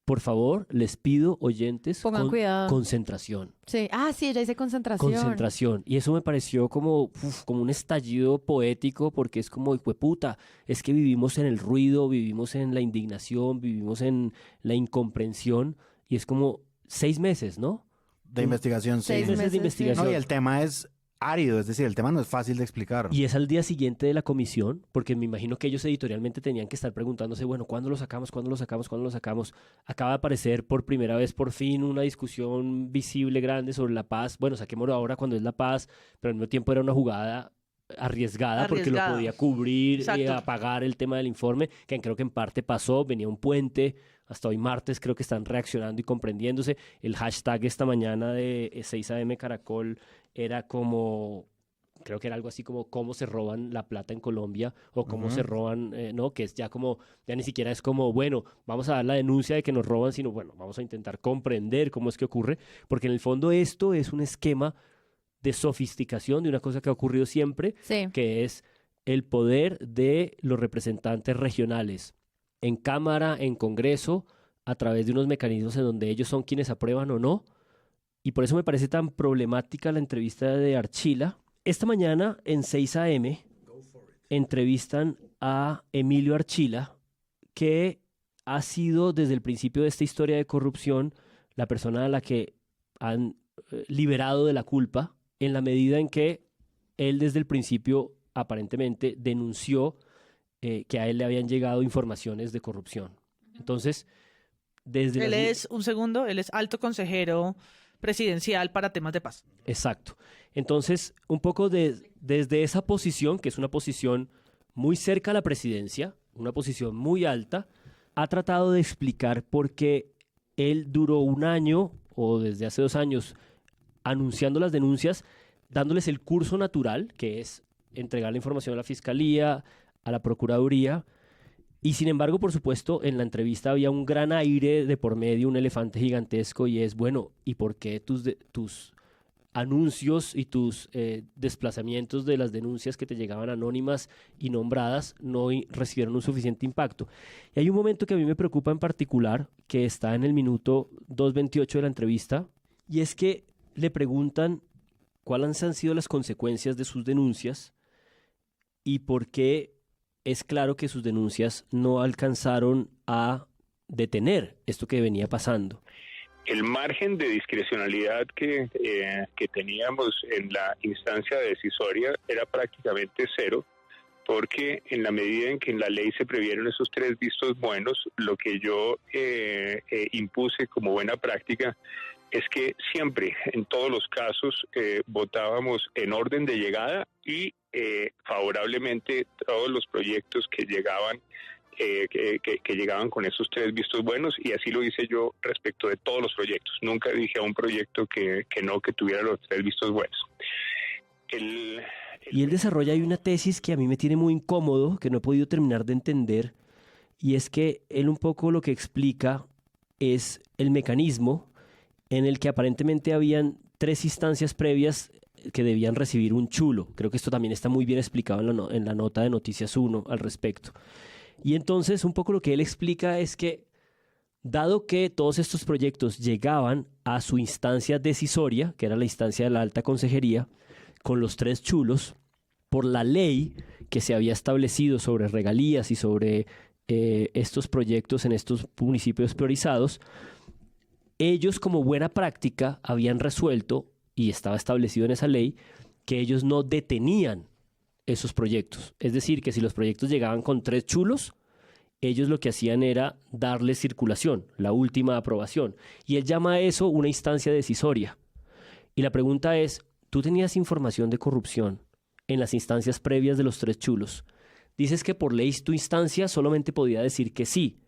Speaker 3: por favor, les pido, oyentes,
Speaker 1: pongan cuidado.
Speaker 3: Concentración.
Speaker 1: Sí, sí, ella dice concentración.
Speaker 3: Concentración. Y eso me pareció como un estallido poético, porque es como, hijueputa, es que vivimos en el ruido, vivimos en la indignación, vivimos en la incomprensión, y es como 6 meses, ¿no?
Speaker 2: De investigación, sí.
Speaker 3: 6 meses de investigación.
Speaker 2: No, y el tema es árido, es decir, el tema no es fácil de explicar.
Speaker 3: Y es al día siguiente de la comisión, porque me imagino que ellos editorialmente tenían que estar preguntándose, bueno, ¿cuándo lo sacamos? ¿Cuándo lo sacamos? ¿Cuándo lo sacamos? Acaba de aparecer por primera vez, por fin, una discusión visible, grande sobre la paz. Bueno, saquémoslo ahora cuando es la paz, pero al mismo tiempo era una jugada arriesgada porque lo podía cubrir y apagar el tema del informe, que creo que en parte pasó, venía un puente. Hasta hoy martes creo que están reaccionando y comprendiéndose. El hashtag esta mañana de 6 AM Caracol era como, creo que era algo así como cómo se roban la plata en Colombia o cómo se roban, ¿no? Que es ya como, ya ni siquiera es como, bueno, vamos a dar la denuncia de que nos roban, sino bueno, vamos a intentar comprender cómo es que ocurre, porque en el fondo esto es un esquema de sofisticación de una cosa que ha ocurrido siempre, que es el poder de los representantes regionales en Cámara, en Congreso, a través de unos mecanismos en donde ellos son quienes aprueban o no. Y por eso me parece tan problemática la entrevista de Archila. Esta mañana en 6 AM entrevistan a Emilio Archila, que ha sido desde el principio de esta historia de corrupción la persona a la que han liberado de la culpa, en la medida en que él desde el principio aparentemente denunció que a él le habían llegado informaciones de corrupción. Entonces, desde...
Speaker 4: Él es alto consejero presidencial para temas de paz.
Speaker 3: Exacto. Entonces, un poco desde esa posición, que es una posición muy cerca a la presidencia, una posición muy alta, ha tratado de explicar por qué él duró 1 año, o desde hace 2 años, anunciando las denuncias, dándoles el curso natural, que es entregar la información a la Fiscalía, a la Procuraduría, y sin embargo, por supuesto, en la entrevista había un gran aire de por medio, un elefante gigantesco, y es, bueno, ¿y por qué tus anuncios y tus desplazamientos de las denuncias que te llegaban anónimas y nombradas no recibieron un suficiente impacto? Y hay un momento que a mí me preocupa en particular, que está en el minuto 2:28 de la entrevista, y es que le preguntan cuáles han sido las consecuencias de sus denuncias y por qué es claro que sus denuncias no alcanzaron a detener esto que venía pasando.
Speaker 19: El margen de discrecionalidad que teníamos en la instancia decisoria era prácticamente cero, porque en la medida en que en la ley se previeron esos 3 vistos buenos, lo que yo impuse como buena práctica es que siempre, en todos los casos, votábamos en orden de llegada y favorablemente todos los proyectos que llegaban que llegaban con esos 3 vistos buenos, y así lo hice yo respecto de todos los proyectos. Nunca dije a un proyecto que tuviera los 3 vistos buenos.
Speaker 3: Y él desarrolla ahí una tesis que a mí me tiene muy incómodo, que no he podido terminar de entender, y es que él un poco lo que explica es el mecanismo en el que aparentemente habían 3 instancias previas que debían recibir un chulo. Creo que esto también está muy bien explicado en la nota de Noticias 1 al respecto. Y entonces un poco lo que él explica es que, dado que todos estos proyectos llegaban a su instancia decisoria, que era la instancia de la alta consejería, con los 3 chulos, por la ley que se había establecido sobre regalías y sobre estos proyectos en estos municipios priorizados, ellos como buena práctica habían resuelto, y estaba establecido en esa ley, que ellos no detenían esos proyectos. Es decir, que si los proyectos llegaban con 3 chulos, ellos lo que hacían era darles circulación, la última aprobación. Y él llama a eso una instancia decisoria. Y la pregunta es, ¿tú tenías información de corrupción en las instancias previas de los 3 chulos? dices que por ley tu instancia solamente podía decir que sí.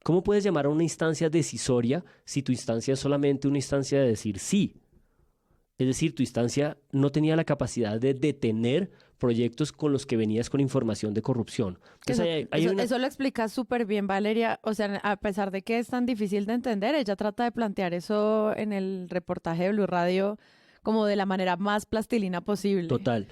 Speaker 3: ¿Cómo puedes llamar a una instancia decisoria si tu instancia es solamente una instancia de decir sí? Es decir, tu instancia no tenía la capacidad de detener proyectos con los que venías con información de corrupción. Entonces,
Speaker 1: eso lo explica súper bien Valeria. O sea, a pesar de que es tan difícil de entender, ella trata de plantear eso en el reportaje de Blue Radio como de la manera más plastilina posible.
Speaker 3: Total.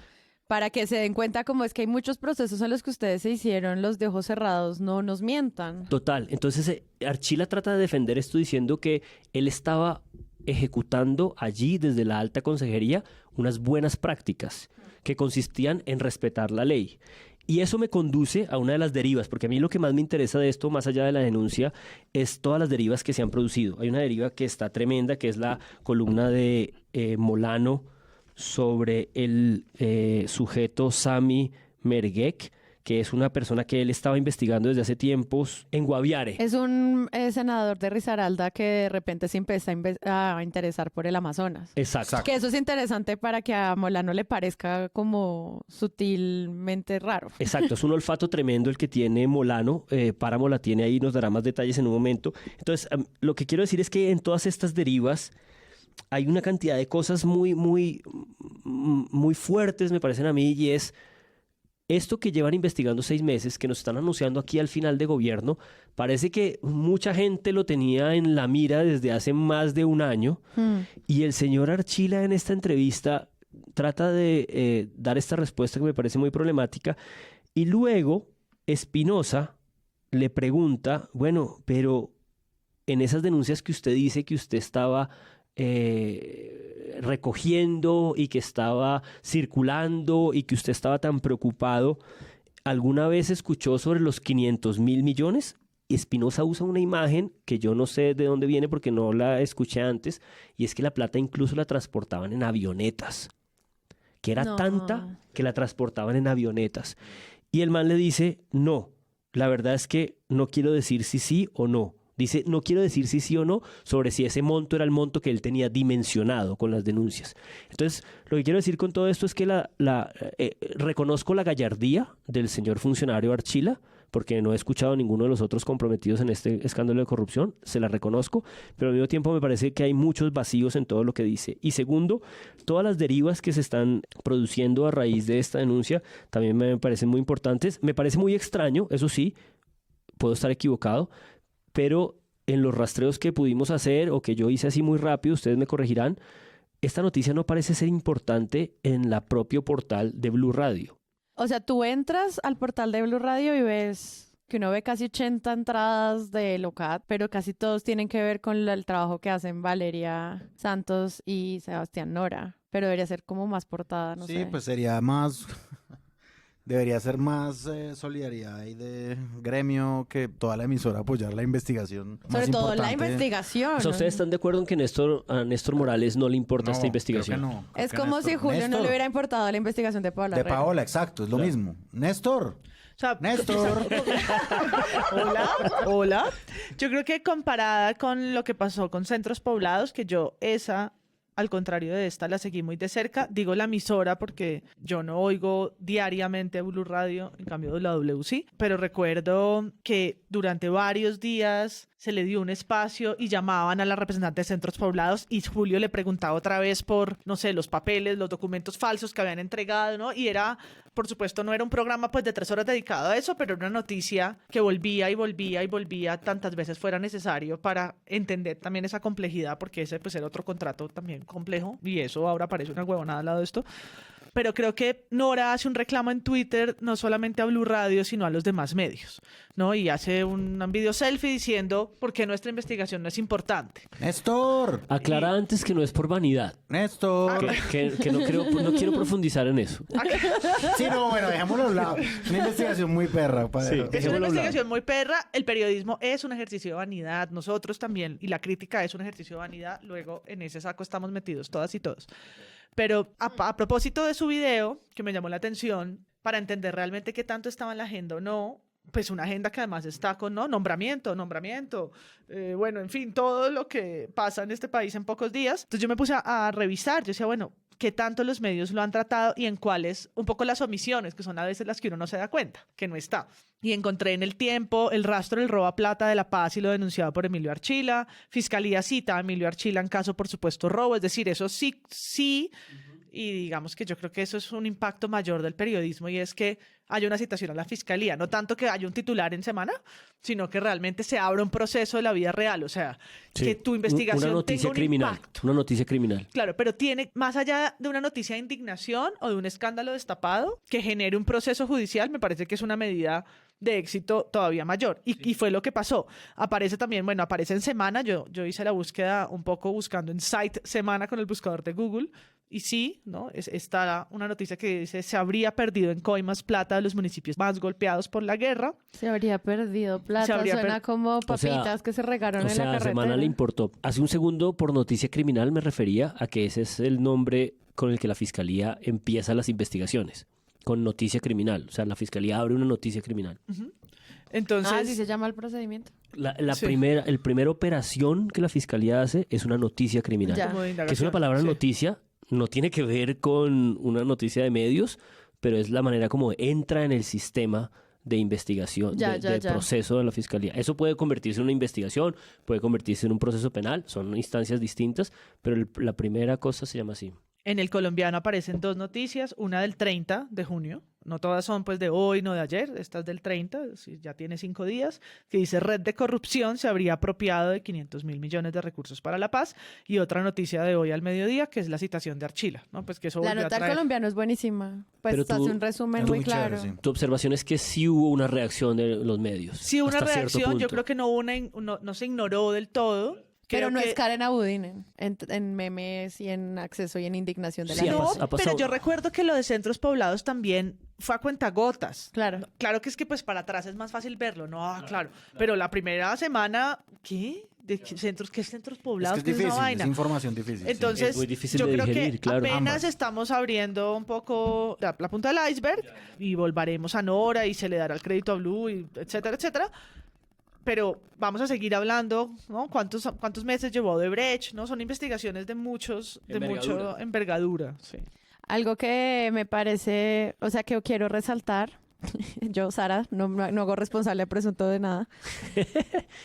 Speaker 1: Para que se den cuenta como es que hay muchos procesos en los que ustedes se hicieron los de ojos cerrados, no nos mientan.
Speaker 3: Total. Entonces, Archila trata de defender esto diciendo que él estaba ejecutando allí desde la alta consejería unas buenas prácticas que consistían en respetar la ley. Y eso me conduce a una de las derivas, porque a mí lo que más me interesa de esto, más allá de la denuncia, es todas las derivas que se han producido. Hay una deriva que está tremenda, que es la columna de Molano sobre el sujeto Sami Merguek, que es una persona que él estaba investigando desde hace tiempos en Guaviare.
Speaker 1: Es un senador de Risaralda que de repente se empieza a interesar por el Amazonas.
Speaker 3: Exacto.
Speaker 1: Que eso es interesante para que a Molano le parezca como sutilmente raro.
Speaker 3: Exacto, es un olfato tremendo el que tiene Molano. Páramo la tiene ahí, nos dará más detalles en un momento. Entonces, lo que quiero decir es que en todas estas derivas hay una cantidad de cosas muy fuertes, me parecen a mí, y es esto que llevan investigando 6 meses, que nos están anunciando aquí al final de gobierno. Parece que mucha gente lo tenía en la mira desde hace más de un año. Y el señor Archila en esta entrevista trata de dar esta respuesta que me parece muy problemática. Y luego Espinosa le pregunta, bueno, pero en esas denuncias que usted dice que usted estaba recogiendo y que estaba circulando y que usted estaba tan preocupado, ¿alguna vez escuchó sobre los 500.000 millones? Espinosa usa una imagen que yo no sé de dónde viene porque no la escuché antes, y es que la plata incluso la transportaban en avionetas, que era tanta que la transportaban en avionetas. Y el man le dice, no, la verdad es que no quiero decir si sí o no. Dice, no quiero decir si sí o no sobre si ese monto era el monto que él tenía dimensionado con las denuncias. Entonces, lo que quiero decir con todo esto es que reconozco la gallardía del señor funcionario Archila, porque no he escuchado a ninguno de los otros comprometidos en este escándalo de corrupción, se la reconozco, pero al mismo tiempo me parece que hay muchos vacíos en todo lo que dice. Y segundo, todas las derivas que se están produciendo a raíz de esta denuncia también me parecen muy importantes. Me parece muy extraño, eso sí, puedo estar equivocado, pero en los rastreos que pudimos hacer o que yo hice así muy rápido, ustedes me corregirán, esta noticia no parece ser importante en la propio portal de Blue Radio.
Speaker 1: O sea, tú entras al portal de Blue Radio y ves que uno ve casi 80 entradas de Locat, pero casi todos tienen que ver con el trabajo que hacen Valeria Santos y Sebastián Nora. Pero debería ser como más portada, no sé.
Speaker 2: Sí, pues sería más... Debería ser más solidaridad y de gremio que toda la emisora apoyar la investigación.
Speaker 1: Sobre todo la investigación.
Speaker 3: O sea, ¿ustedes están de acuerdo en que a Néstor Morales no le importa esta investigación?
Speaker 2: Creo que no.
Speaker 1: Es como si Julio no le hubiera importado la investigación de Paola.
Speaker 2: De Paola, exacto, es lo mismo. Néstor. Néstor.
Speaker 4: Hola. Yo creo que comparada con lo que pasó con Centros Poblados, que yo al contrario de esta, la seguí muy de cerca. Digo la emisora porque yo no oigo diariamente Blue Radio, en cambio de la W sí. Pero recuerdo que durante varios días se le dio un espacio y llamaban a la representante de Centros Poblados y Julio le preguntaba otra vez por, no sé, los papeles, los documentos falsos que habían entregado, ¿no? Y era, por supuesto, no era un programa pues de 3 horas dedicado a eso, pero era una noticia que volvía y volvía y volvía tantas veces fuera necesario para entender también esa complejidad, porque ese pues era otro contrato también complejo y eso ahora parece una huevonada al lado de esto. Pero creo que Nora hace un reclamo en Twitter no solamente a Blue Radio, sino a los demás medios, ¿no? Y hace un video selfie diciendo por qué nuestra investigación no es importante.
Speaker 2: ¡Néstor!
Speaker 3: Aclara antes que no es por vanidad.
Speaker 2: ¡Néstor!
Speaker 3: Que no quiero profundizar en eso.
Speaker 2: Sí, no, bueno, dejémoslo a un lado. Una investigación muy perra.
Speaker 4: Es una investigación muy perra. El periodismo es un ejercicio de vanidad. Nosotros también. Y la crítica es un ejercicio de vanidad. Luego, en ese saco estamos metidos todas y todos. Pero a propósito de su video, que me llamó la atención, para entender realmente qué tanto estaba en la agenda o no, pues una agenda que además está con nombramiento, bueno, en fin, todo lo que pasa en este país en pocos días. Entonces yo me puse a revisar, yo decía, bueno, qué tanto los medios lo han tratado y en cuáles, un poco las omisiones, que son a veces las que uno no se da cuenta, que no está. Y encontré en El Tiempo el rastro del robo a plata de La Paz y lo denunciado por Emilio Archila. Fiscalía cita a Emilio Archila en caso por supuesto robo, es decir, eso sí. Y digamos que yo creo que eso es un impacto mayor del periodismo y es que haya una citación a la fiscalía, no tanto que haya un titular en semana, sino que realmente se abra un proceso de la vida real, o sea, que tu investigación
Speaker 3: una noticia
Speaker 4: tenga un
Speaker 3: criminal,
Speaker 4: impacto.
Speaker 3: una noticia criminal.
Speaker 4: Claro, pero tiene, más allá de una noticia de indignación o de un escándalo destapado, que genere un proceso judicial, me parece que es una medida de éxito todavía mayor. Y fue lo que pasó. Aparece también, aparece en Semana, yo hice la búsqueda un poco buscando en Site Semana con el buscador de Google, y sí, ¿no? Está una noticia que dice, se habría perdido en coimas plata de los municipios más golpeados por la guerra.
Speaker 1: Se habría perdido plata, suena como papitas que se regaron en la carretera.
Speaker 3: A Semana le importó. Hace un segundo, por noticia criminal, me refería a que ese es el nombre con el que la Fiscalía empieza las investigaciones, con noticia criminal. O sea, la Fiscalía abre una noticia criminal.
Speaker 4: Uh-huh. Entonces,
Speaker 1: ¿así se llama el procedimiento?
Speaker 3: El primera operación que la Fiscalía hace es una noticia criminal. Que es una palabra noticia, no tiene que ver con una noticia de medios, pero es la manera como entra en el sistema de investigación, del proceso de la Fiscalía. Eso puede convertirse en una investigación, puede convertirse en un proceso penal, son instancias distintas, pero la primera cosa se llama así.
Speaker 4: En El Colombiano aparecen 2 noticias, una del 30 de junio, no todas son pues de hoy, no de ayer, esta es del 30, ya tiene 5 días, que dice red de corrupción se habría apropiado de 500.000 millones de recursos para la paz, y otra noticia de hoy al mediodía, que es la citación de Archila, ¿no? Pues que eso
Speaker 1: la nota del Colombiano es buenísima, pues hace un resumen muy claro.
Speaker 3: Chévere, sí. Tu observación es que sí hubo una reacción de los medios.
Speaker 4: Sí, una reacción, yo creo que no se ignoró del todo.
Speaker 1: Pero no es Karen Abudinen en memes y en acceso y en indignación de la gente.
Speaker 4: No, pero yo recuerdo que lo de centros poblados también fue a cuentagotas.
Speaker 1: Claro.
Speaker 4: Claro que es que pues para atrás es más fácil verlo, ¿no? Claro. Pero la primera semana, ¿qué? ¿Qué centros poblados?
Speaker 2: Es que es difícil,
Speaker 4: esa vaina?
Speaker 2: es información difícil.
Speaker 4: Entonces,
Speaker 3: es muy difícil
Speaker 4: yo
Speaker 3: de
Speaker 4: creo
Speaker 3: digerir,
Speaker 4: que
Speaker 3: claro.
Speaker 4: apenas estamos abriendo un poco la punta del iceberg y volveremos a Nora y se le dará el crédito a Blue, y etcétera, etcétera. Pero vamos a seguir hablando, ¿no? ¿Cuántos meses llevó Odebrecht? ¿No? Son investigaciones de mucha envergadura. Sí.
Speaker 1: Algo que me parece, o sea, que quiero resaltar, yo, Sara, no hago responsable de presunto de nada,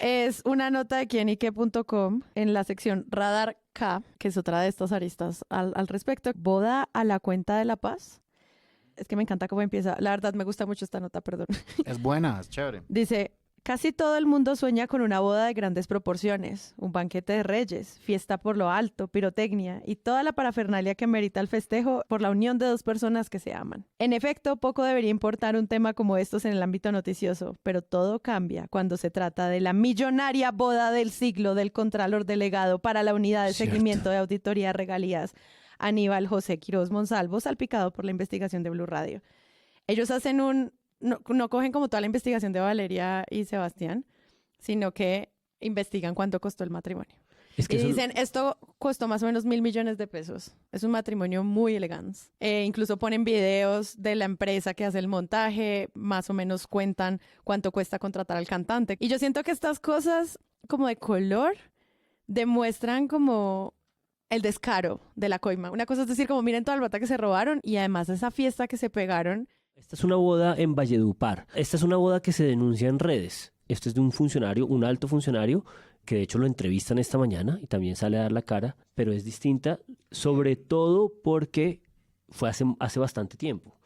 Speaker 1: es una nota de quienique.com en la sección Radar K, que es otra de estas aristas al respecto. Boda a la cuenta de La Paz. Es que me encanta cómo empieza. La verdad, me gusta mucho esta nota, perdón.
Speaker 2: Es buena, es chévere.
Speaker 1: Dice... Casi todo el mundo sueña con una boda de grandes proporciones, un banquete de reyes, fiesta por lo alto, pirotecnia y toda la parafernalia que merita el festejo por la unión de 2 personas que se aman. En efecto, poco debería importar un tema como estos en el ámbito noticioso, pero todo cambia cuando se trata de la millonaria boda del siglo del Contralor Delegado para la Unidad de Seguimiento de Auditoría de Regalías, Aníbal José Quiroz Monsalvo, salpicado por la investigación de Blue Radio. Ellos hacen no cogen como toda la investigación de Valeria y Sebastián, sino que investigan cuánto costó el matrimonio. Y dicen, esto costó más o menos 1.000 millones de pesos. Es un matrimonio muy elegante. Incluso ponen videos de la empresa que hace el montaje, más o menos cuentan cuánto cuesta contratar al cantante. Y yo siento que estas cosas como de color demuestran como el descaro de la coima. Una cosa es decir, como miren toda la plata que se robaron y además esa fiesta que se pegaron.
Speaker 3: Esta es una boda en Valledupar. Esta es una boda que se denuncia en redes. Esto es de un funcionario, un alto funcionario, que de hecho lo entrevistan esta mañana y también sale a dar la cara, pero es distinta, sobre todo porque fue hace bastante tiempo.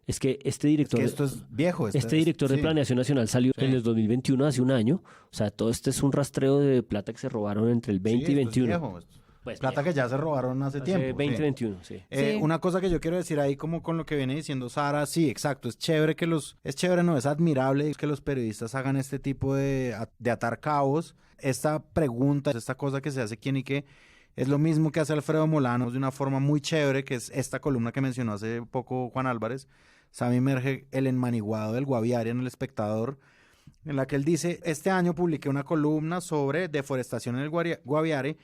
Speaker 3: Es que este director...
Speaker 2: Es que esto es viejo.
Speaker 3: Este director de Planeación Nacional salió en el 2021, hace un año. O sea, todo este es un rastreo de plata que se robaron entre el 20 y 21.
Speaker 2: Es viejo. Pues plata que ya se robaron hace tiempo.
Speaker 3: 2021, sí.
Speaker 2: Una cosa que yo quiero decir ahí como con lo que viene diciendo Sara, sí, exacto, es chévere es admirable que los periodistas hagan este tipo de atar cabos. Esta pregunta, esta cosa que se hace quién y qué, es lo mismo que hace Alfredo Molano de una forma muy chévere, que es esta columna que mencionó hace poco Juan Álvarez, Sammy Merge, el enmaniguado del Guaviare en El Espectador, en la que él dice, este año publiqué una columna sobre deforestación en el Guaviare.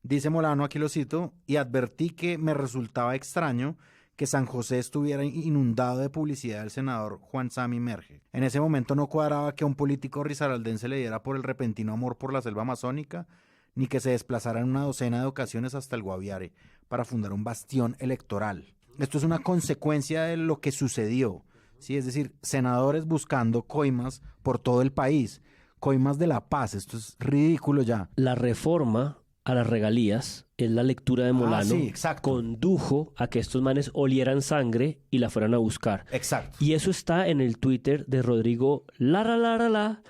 Speaker 2: Dice Molano, aquí lo cito, y advertí que me resultaba extraño que San José estuviera inundado de publicidad del senador Juan Sammy Merge. En ese momento no cuadraba que a un político risaraldense le diera por el repentino amor por la selva amazónica, ni que se desplazara en una docena de ocasiones hasta el Guaviare, para fundar un bastión electoral. Esto es una consecuencia de lo que sucedió, ¿sí? Es decir, senadores buscando coimas por todo el país, coimas de la paz. Esto es ridículo ya.
Speaker 3: La reforma a las regalías, es la lectura de Molano,
Speaker 2: sí,
Speaker 3: condujo a que estos manes olieran sangre y la fueran a buscar.
Speaker 2: Exacto.
Speaker 3: Y eso está en el Twitter de Rodrigo Lara.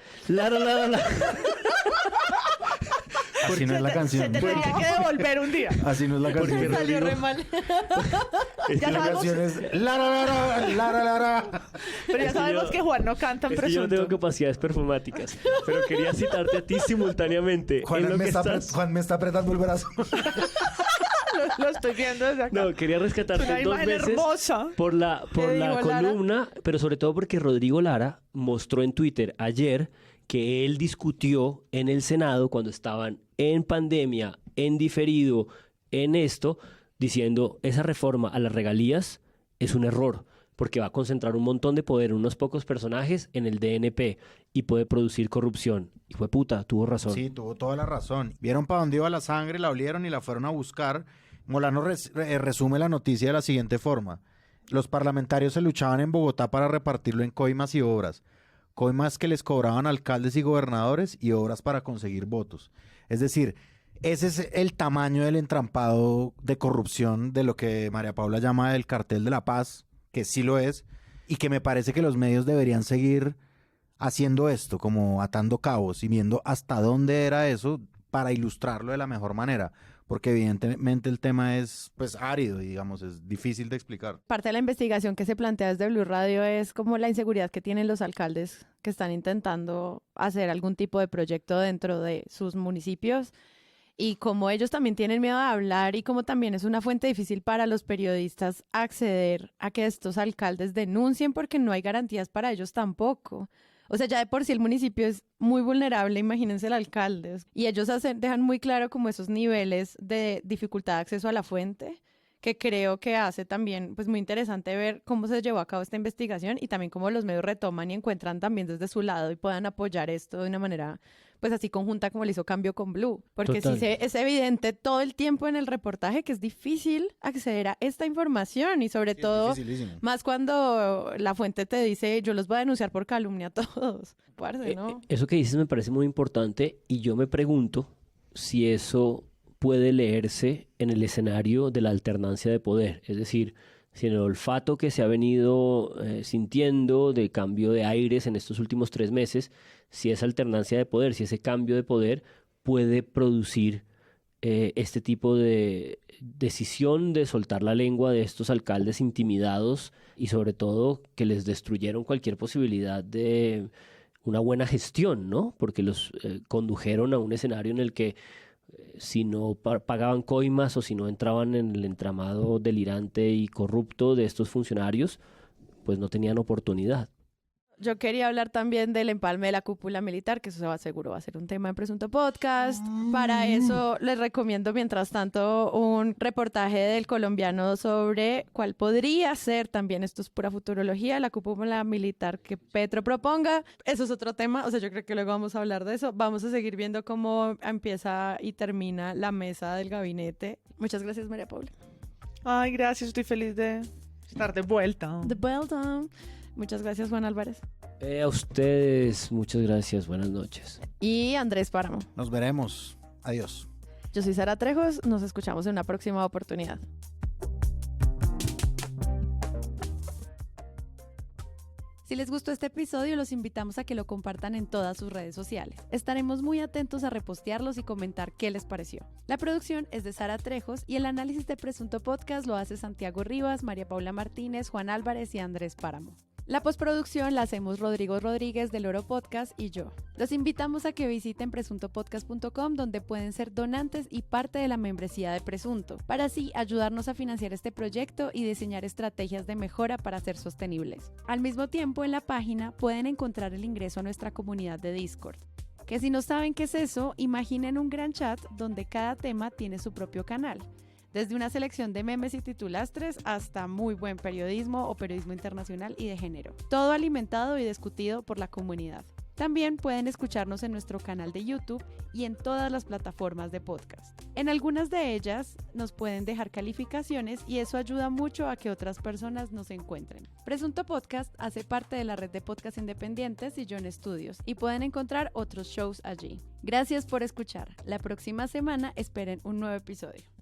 Speaker 2: Así no es la canción.
Speaker 4: Se te tenía que devolver un día.
Speaker 2: Así no es la canción.
Speaker 1: Me salió re mal.
Speaker 2: Ya la canción es Lara.
Speaker 4: Pero ya sabemos que Juan no canta en
Speaker 3: Es que yo no
Speaker 4: presunto.
Speaker 3: tengo capacidades performáticas, pero quería citarte a ti simultáneamente.
Speaker 2: Juan me está apretando el brazo.
Speaker 4: Lo estoy viendo desde acá.
Speaker 3: No, quería rescatarte
Speaker 4: Una
Speaker 3: dos
Speaker 4: imagen
Speaker 3: veces
Speaker 4: hermosa.
Speaker 3: por la columna, pero sobre todo porque Rodrigo Lara mostró en Twitter ayer que él discutió en el Senado cuando estaban en pandemia, en diferido, en esto, diciendo esa reforma a las regalías es un error porque va a concentrar un montón de poder en unos pocos personajes en el DNP y puede producir corrupción. Y fue puta, tuvo razón.
Speaker 2: Sí, tuvo toda la razón. Vieron para dónde iba la sangre, la olieron y la fueron a buscar. Molano resume la noticia de la siguiente forma. Los parlamentarios se luchaban en Bogotá para repartirlo en coimas y obras. Coimas que les cobraban alcaldes y gobernadores y obras para conseguir votos. Es decir, ese es el tamaño del entrampado de corrupción de lo que María Paula llama el cartel de la paz, que sí lo es, y que me parece que los medios deberían seguir haciendo esto, como atando cabos y viendo hasta dónde era eso para ilustrarlo de la mejor manera, porque evidentemente el tema es pues árido y digamos es difícil de explicar.
Speaker 1: Parte de la investigación que se plantea desde Blue Radio es como la inseguridad que tienen los alcaldes que están intentando hacer algún tipo de proyecto dentro de sus municipios y como ellos también tienen miedo de hablar y como también es una fuente difícil para los periodistas acceder a que estos alcaldes denuncien porque no hay garantías para ellos tampoco. O sea, ya de por sí el municipio es muy vulnerable, imagínense el alcalde. Y ellos dejan muy claro como esos niveles de dificultad de acceso a la fuente, que creo que hace también pues muy interesante ver cómo se llevó a cabo esta investigación y también cómo los medios retoman y encuentran también desde su lado y puedan apoyar esto de una manera pues así conjunta como lo hizo Cambio con Blue. Porque
Speaker 3: Total.
Speaker 1: sí es evidente todo el tiempo en el reportaje que es difícil acceder a esta información y sobre todo más cuando la fuente te dice yo los voy a denunciar por calumnia a todos. Parce, ¿no?
Speaker 3: Eso que dices me parece muy importante y yo me pregunto si eso puede leerse en el escenario de la alternancia de poder. Es decir, si en el olfato que se ha venido sintiendo de cambio de aires en estos últimos 3 meses, si esa alternancia de poder, si ese cambio de poder puede producir este tipo de decisión de soltar la lengua de estos alcaldes intimidados y sobre todo que les destruyeron cualquier posibilidad de una buena gestión, ¿no? Porque los condujeron a un escenario en el que si no pagaban coimas o si no entraban en el entramado delirante y corrupto de estos funcionarios, pues no tenían oportunidad.
Speaker 1: Yo quería hablar también del empalme de la cúpula militar, que eso seguro va a ser un tema en Presunto Podcast. Para eso les recomiendo, mientras tanto, un reportaje del Colombiano sobre cuál podría ser, también esto es pura futurología, la cúpula militar que Petro proponga. Eso es otro tema, o sea, yo creo que luego vamos a hablar de eso. Vamos a seguir viendo cómo empieza y termina la mesa del gabinete. Muchas gracias, María Paula.
Speaker 4: Ay, gracias, estoy feliz de estar de vuelta.
Speaker 1: De vuelta. Muchas gracias, Juan Álvarez.
Speaker 3: A ustedes, muchas gracias. Buenas noches.
Speaker 1: Y Andrés Páramo.
Speaker 2: Nos veremos. Adiós.
Speaker 1: Yo soy Sara Trejos. Nos escuchamos en una próxima oportunidad. Si les gustó este episodio, los invitamos a que lo compartan en todas sus redes sociales. Estaremos muy atentos a repostearlos y comentar qué les pareció. La producción es de Sara Trejos y el análisis de Presunto Podcast lo hace Santiago Rivas, María Paula Martínez, Juan Álvarez y Andrés Páramo. La postproducción la hacemos Rodrigo Rodríguez del Oro Podcast y yo. Los invitamos a que visiten presuntopodcast.com donde pueden ser donantes y parte de la membresía de Presunto, para así ayudarnos a financiar este proyecto y diseñar estrategias de mejora para ser sostenibles. Al mismo tiempo, en la página pueden encontrar el ingreso a nuestra comunidad de Discord. Que si no saben qué es eso, imaginen un gran chat donde cada tema tiene su propio canal. Desde una selección de memes y titulastres hasta muy buen periodismo o periodismo internacional y de género. Todo alimentado y discutido por la comunidad. También pueden escucharnos en nuestro canal de YouTube y en todas las plataformas de podcast. En algunas de ellas nos pueden dejar calificaciones y eso ayuda mucho a que otras personas nos encuentren. Presunto Podcast hace parte de la red de podcast independientes y John Studios y pueden encontrar otros shows allí. Gracias por escuchar. La próxima semana esperen un nuevo episodio.